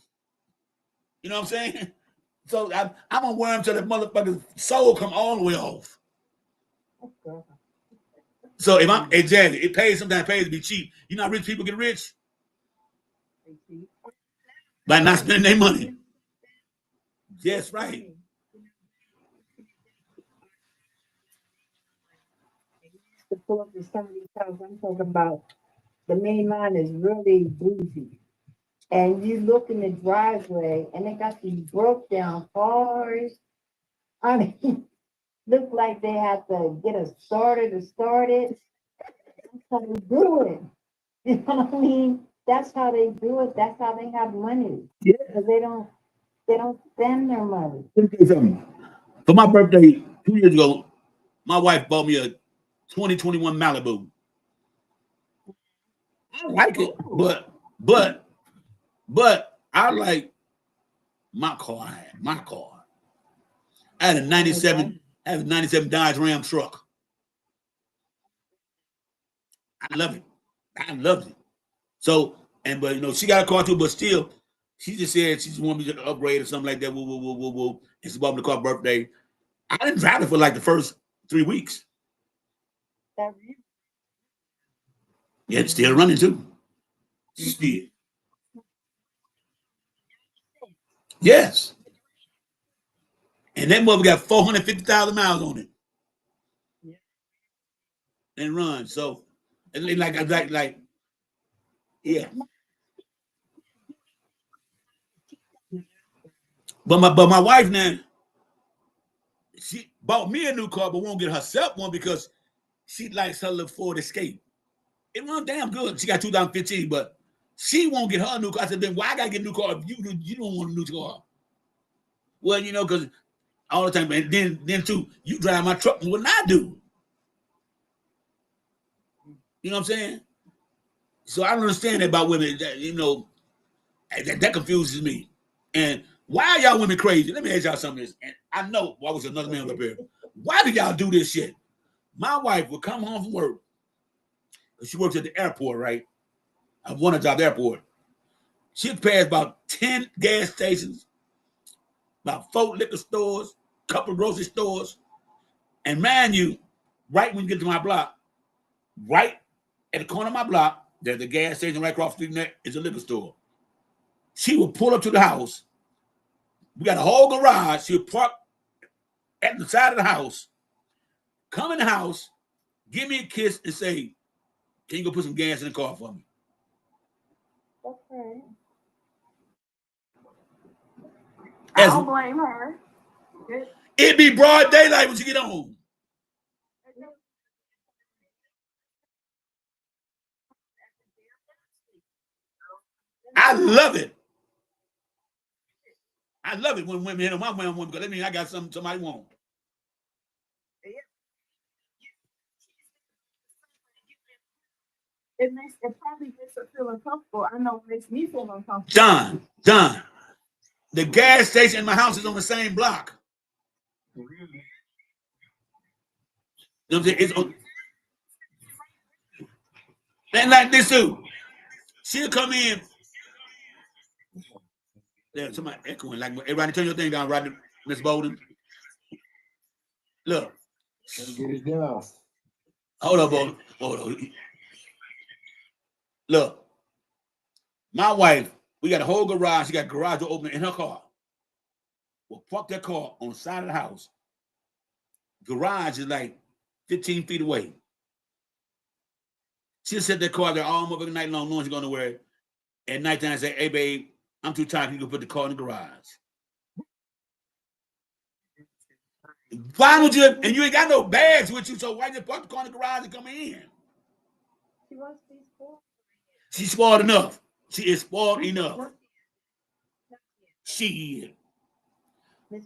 You know what I'm saying? So I'm going to wear them till the motherfucker's soul come all the way off. So if I'm, exactly, it pays, sometimes it pays to be cheap. You know how rich people get rich? By not spending their money. Yes, right. To pull up to somebody's house, I'm talking about the main line is really bougie. And you look in the driveway and they got these broke down cars. I mean, look like they have to get a starter to start it. That's how they do it. You know what I mean? That's how they do it. That's how they have money. Yeah. Because they don't spend their money. Let me tell you something. For my birthday 2 years ago, my wife bought me a 2021 Malibu. I like it, but I like my car. I had a 97, Dodge Ram truck. I love it. I loved it. So, but she got a car too, but still, she just said she just wanted me to upgrade or something like that. Woo. And she bought me the car birthday. I didn't drive it for like the first 3 weeks. Yeah, it's still running too. Still. Yes. And that mother got 450,000 miles on it. And runs. So, and like, yeah. But my wife now, she bought me a new car, but won't get herself one because she likes her little Ford Escape. It runs damn good. She got 2015, but she won't get her a new car. I said, then why I gotta get a new car if you don't want a new car? Well, because all the time, and then too, you drive my truck more than I do. You know what I'm saying? So I don't understand that about women. That confuses me. And why are y'all women crazy? Let me ask y'all something. And I know why was another man up here. Why do y'all do this shit? My wife would come home from work. She works at the airport, right? I want a job at the airport. She'd pass about 10 gas stations, about 4 liquor stores, couple grocery stores. And mind you, right when you get to my block, right at the corner of my block, there's a gas station right across the street, and there is a liquor store. She would pull up to the house. We got a whole garage. She would park at the side of the house, come in the house, give me a kiss, and say, "Can you go put some gas in the car for me?" Okay. I don't blame her. It'd be broad daylight when she get home. I love it. I love it when women hit on my woman because that means I got something somebody want. It probably makes her feel uncomfortable. I know it makes me feel uncomfortable. John, the gas station in my house is on the same block. You know what I'm saying? It's on, and like this too. She'll come in. There's somebody echoing. Like everybody turn your thing down, right, Miss Bolden. Look. Get it down. Hold up, Bolden. Hold on. Look. My wife, we got a whole garage. She got garage door open in her car. Well, park that car on the side of the house. Garage is like 15 feet away. She'll set that car there all over the night long, knowing she's going to wear it. At nighttime, say, hey, babe, I'm too tired. You can put the car in the garage. Why would you? And you ain't got no bags with you, so why just park the car in the garage and come in? She wants to be spoiled. She's spoiled enough. She is spoiled enough. She is.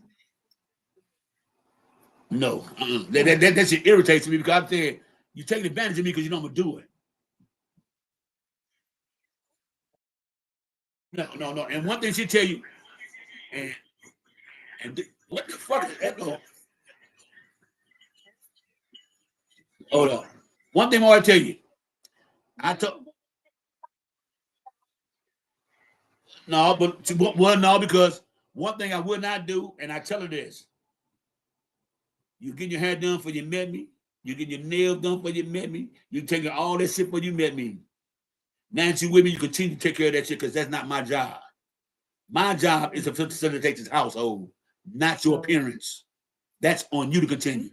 No. That shit irritates me because I'm saying you taking advantage of me because you know I'm going to do it. No. And one thing she tell you, and what the fuck is echo? Hold up. One thing more I tell you. No, because one thing I would not do, and I tell her this. You get your hair done for you met me. You get your nails done for you met me. You taking all that shit for you met me. Now that you with me, you continue to take care of that shit because that's not my job. My job is to facilitate this household, not your appearance. That's on you to continue.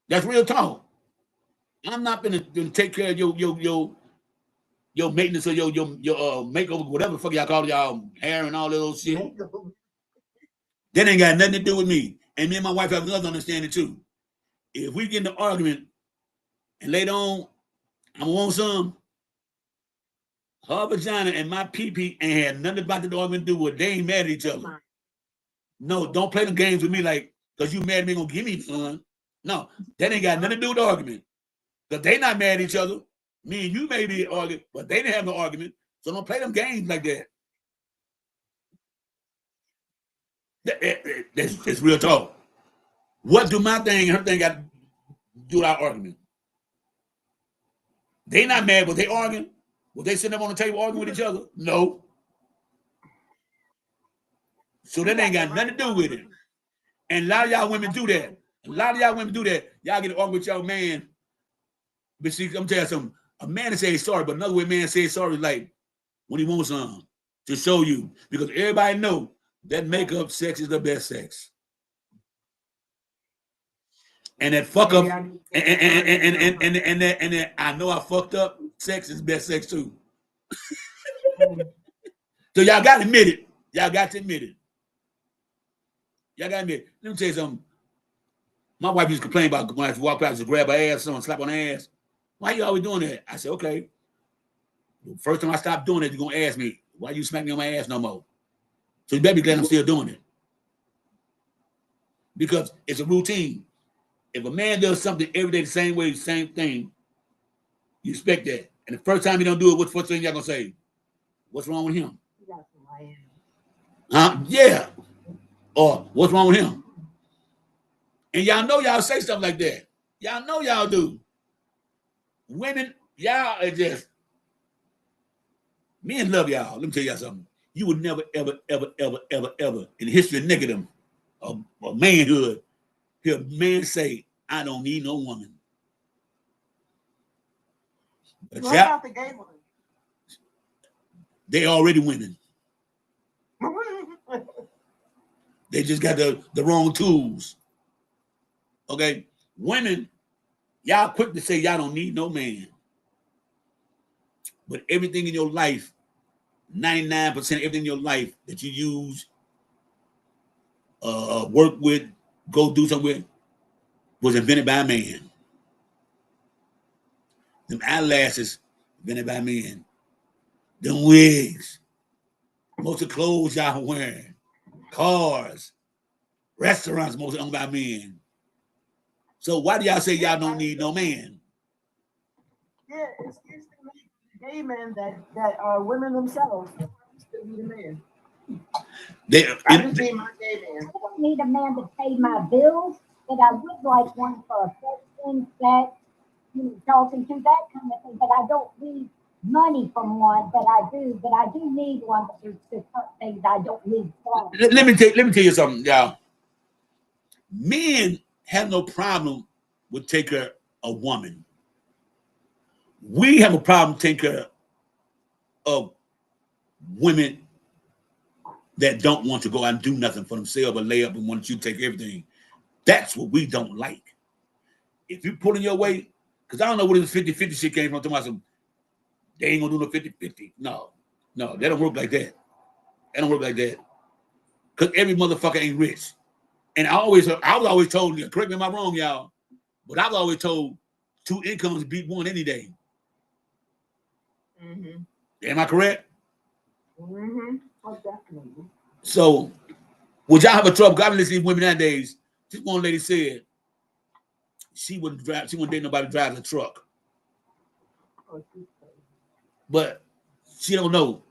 That's real talk. I'm not gonna take care of your maintenance or your makeover, whatever the fuck y'all call y'all hair and all that little shit. That ain't got nothing to do with me. And me and my wife have another understanding too. If we get in an argument and later on I'm gonna want some, her vagina and my pee-pee ain't had nothing about the argument to do with. They ain't mad at each other. No, don't play the games with me like, because you mad at me gonna give me fun. No, that ain't got nothing to do with the argument. Because they not mad at each other. Me and you may be arguing, but they didn't have no argument. So don't play them games like that. That's real talk. What do my thing and her thing got to do with our argument? They not mad, but they arguing. Was they sitting up on the table arguing with each other? No. So that ain't got nothing to do with it. And a lot of y'all women do that. Y'all get to argue with y'all man. But see, I'm telling you something. A man to say sorry, but another way man says sorry is like when he wants something to show you. Because everybody know that makeup sex is the best sex. And that fuck up, and that I know I fucked up. Sex is best sex too. So y'all got to admit it. Y'all got to admit it. Let me tell you something. My wife used to complain about when I walk past to grab her ass, someone slap on her ass. Why you always doing that? I said, okay. First time I stopped doing it, you're gonna ask me, why you smack me on my ass no more? So you better be glad I'm still doing it. Because it's a routine. If a man does something every day the same way, the same thing, you expect that. And the first time you don't do it, what's the first thing y'all gonna say? What's wrong with him? Huh? Yeah. Or what's wrong with him? And y'all know y'all say stuff like that. Y'all know y'all do. Women, y'all are just, men love y'all. Let me tell y'all something. You would never, ever in the history of niggerdom or manhood hear a man say, I don't need no woman. But what about the gay ones? They already women. They just got the wrong tools. Okay? Women, y'all quick to say y'all don't need no man. But everything in your life, 99% everything in your life that you use, work with, go do something with, was invented by a man. Them eyelashes, invented by men. Them wigs, Most of the clothes y'all wearing, cars, restaurants mostly owned by men. So why do y'all say y'all don't need no man? Yeah, it's the gay men that are women themselves. Still need a man. I just need my gay man. I don't need a man to pay my bills, but I would like one for affection, sex, talking to that kind of thing. But I don't need money from one, but I do need one. But there's certain things I don't need from. Let me tell you something, y'all. Men have no problem with taking a woman. We have a problem taking of women that don't want to go out and do nothing for themselves but lay up and want you to take everything. That's what we don't like. If you put in your way, because I don't know where this 50-50 shit came from, talking they ain't gonna do no 50-50. No, that don't work like that. That don't work like that. Because every motherfucker ain't rich. And I was always told, correct me if I'm wrong, y'all, but I was always told 2 incomes beat 1 any day. Mm-hmm. Am I correct? Mm-hmm. Oh, definitely. So, would y'all have a trouble? I've been listening to women nowadays. This one lady said she wouldn't date nobody who drives a truck. But she don't know.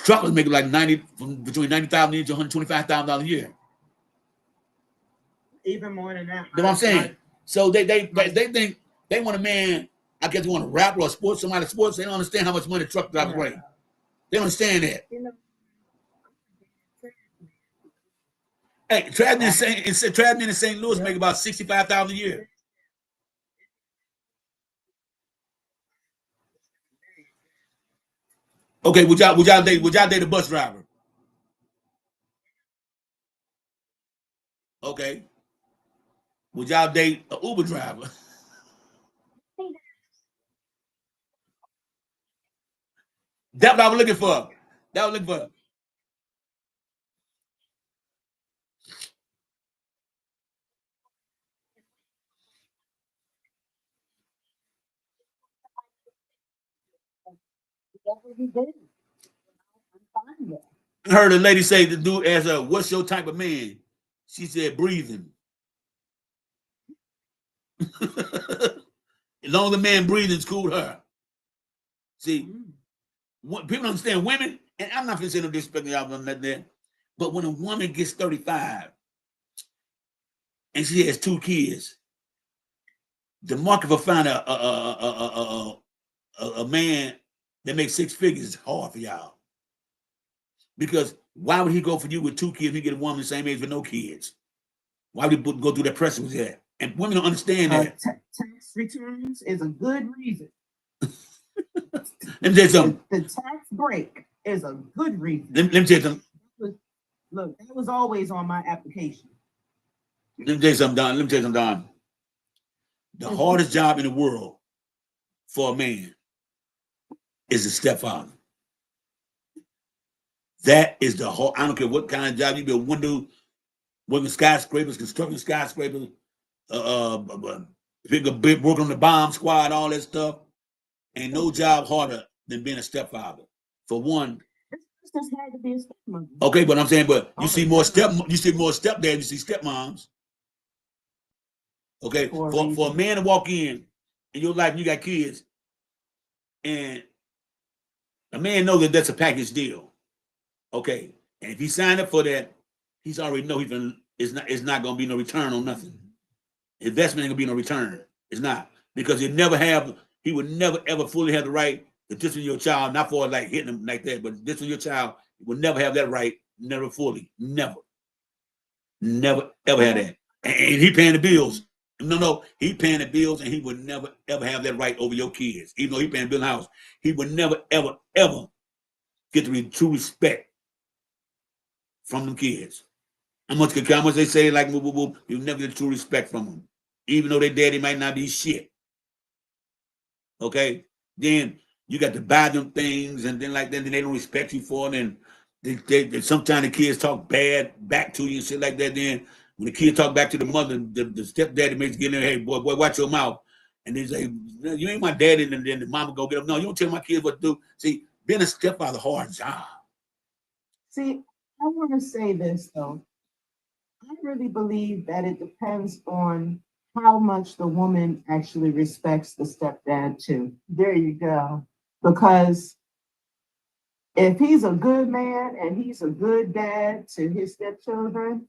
Truckers make like between $90,000 to $125,000 a year. Even more than that. You know what I'm saying? So they think they want a man. I guess they want a rapper or sports, somebody sports. They don't understand how much money truck drivers bring. They don't understand that. Hey, traveling in St. Louis make about $65,000 a year. Okay, would y'all date a bus driver? Okay. Would y'all date an Uber driver? That's what I was looking for. Whatever you do, I'm fine with. I heard a lady say the dude asked her, "What's your type of man?" She said, "Breathing." As long as the man breathing, it's cool to her. See, people understand women, and I'm not going to say no disrespect to y'all on that there, but when a woman gets 35 and she has 2 kids, the market for finding a man that makes 6 figures is hard for y'all. Because why would he go for you with 2 kids if he get a woman the same age with no kids? Why would he go through that pressure with that? And women don't understand that. Tax returns is a good reason. Let me tell you something. The tax break is a good reason. Let me tell you something. Look, that was always on my application. Let me tell you something, Don. The hardest job in the world for a man is a stepfather. That is the whole. I don't care what kind of job you be, a window, working skyscrapers, constructing skyscrapers, working on the bomb squad, all that stuff. Ain't no job harder than being a stepfather. For one, it's just hard to be a stepmother. Okay, but I'm saying, but you see more stepdads, you see stepmoms. Okay, for a man to walk in your life and you got kids, and a man knows that that's a package deal. Okay, and if he signed up for that, he's already know it's not gonna be no return on nothing. Investment ain't gonna be no return. It's not, because he would never ever fully have the right to discipline your child, not for like hitting him like that, but discipline your child. He would never have that right, never fully, never ever have that. And he paying the bills. No, he paying the bills, and he would never ever have that right over your kids. Even though he paying the bill in the house, he would never ever ever get the true respect from them kids. How much they say, like, you'll never get true respect from them, even though their daddy might not be shit. Okay, then you got to buy them things, and then like that, then they don't respect you for it, and they sometimes the kids talk bad back to you and shit like that. Then when the kids talk back to the mother, the stepdaddy makes get in there, hey boy, watch your mouth, and they say, you ain't my daddy, and then the mama go get up. No, you don't tell my kids what to do. See, being a stepfather, hard job. See, I want to say this though. I really believe that it depends on how much the woman actually respects the stepdad too. There you go. Because if he's a good man and he's a good dad to his stepchildren,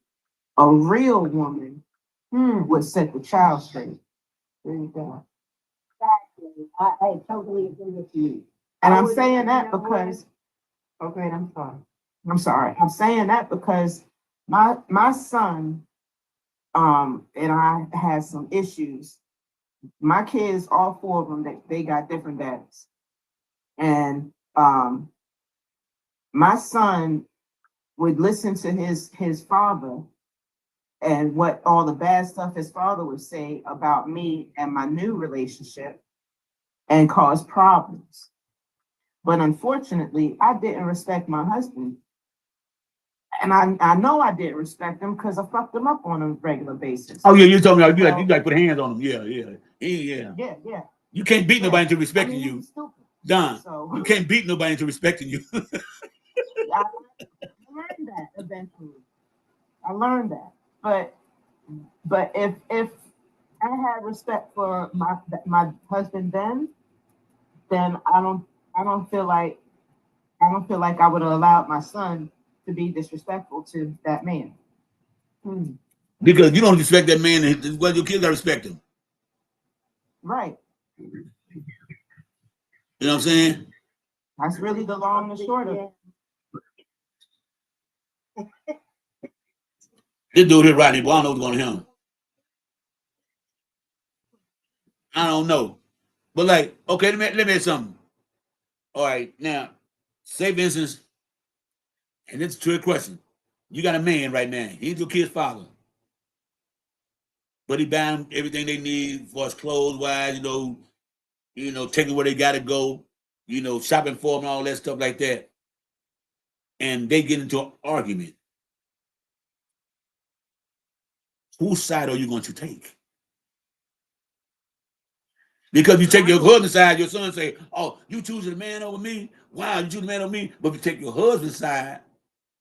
a real woman would set the child straight. There you go. Exactly. I totally agree with you. And I I'm would- saying you that know what? because Okay, I'm sorry. I'm sorry. I'm saying that because my son and I had some issues. My kids, all four of them, they got different dads. And my son would listen to his father and what all the bad stuff his father would say about me and my new relationship and cause problems. But unfortunately, I didn't respect my husband. And I know I didn't respect him because I fucked him up on a regular basis. Oh yeah, you told me you like put hands on him. Yeah. Yeah. You can't beat nobody into I respecting mean, you, he's stupid. Don. So You can't beat nobody into respecting you. I learned that eventually. I learned that. But if I had respect for my husband then I don't feel like I would have allowed my son to be disrespectful to that man. Because you don't respect that man, well, your kids gotta respect him. Right. You know what I'm saying? That's really the long and the short of it. This dude here Rodney, boy, I don't know what's going on him. I don't know. But like, okay, let me ask something. All right, now, say for instance, and it's a trick question. You got a man right now. He's your kid's father. But he buying them everything they need for his clothes wise, taking where they gotta go, shopping for them and all that stuff like that. And they get into an argument. Whose side are you going to take? Because you take your husband's side, your son say, "Oh, you choosing the man over me? Wow, you choosing the man over me." But if you take your husband's side,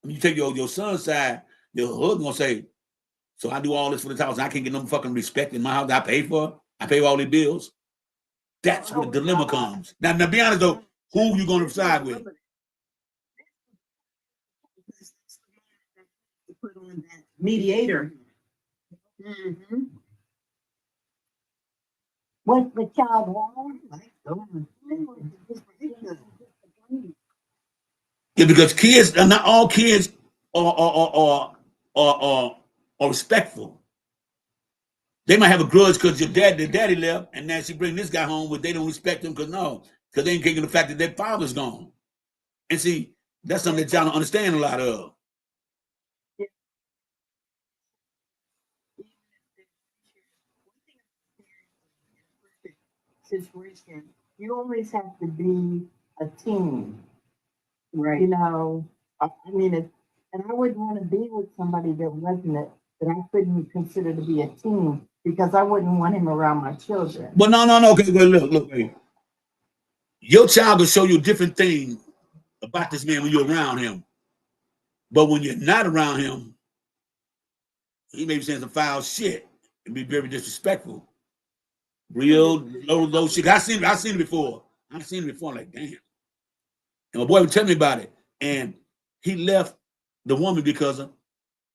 you take your son's side, your husband gonna say, "So I do all this for the house, and I can't get no fucking respect in my house. I pay for it. I pay all the bills." That's where the dilemma comes. Now, be honest though, who you gonna side with? Put on that mediator. Mm-hmm. What's the child want? Yeah, because kids, not all kids are respectful. They might have a grudge because their daddy left, and now she bring this guy home, but they don't respect him because they ain't taking the fact that their father's gone. And see, that's something that y'all don't understand a lot of. Situation. You always have to be a team. Right. You know, I mean, and I wouldn't want to be with somebody that wasn't that I couldn't consider to be a team because I wouldn't want him around my children. But no. Okay, well, look. Hey. Your child will show you a different thing about this man when you're around him. But when you're not around him, he may be saying some foul shit and be very disrespectful. Real low shit. I've seen it before. I've seen it before. I'm like, damn. And my boy would tell me about it. And he left the woman because of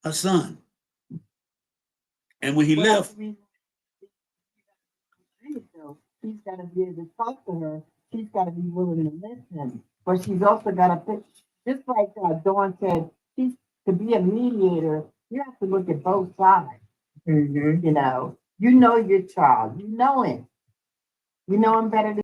her son. And when he left, She's got to be able to talk to her. She's got to be willing to listen. But she's also got to pick, just like Dawn said, to be a mediator, you have to look at both sides. Mm-hmm. You know your child. You know him. You know him better than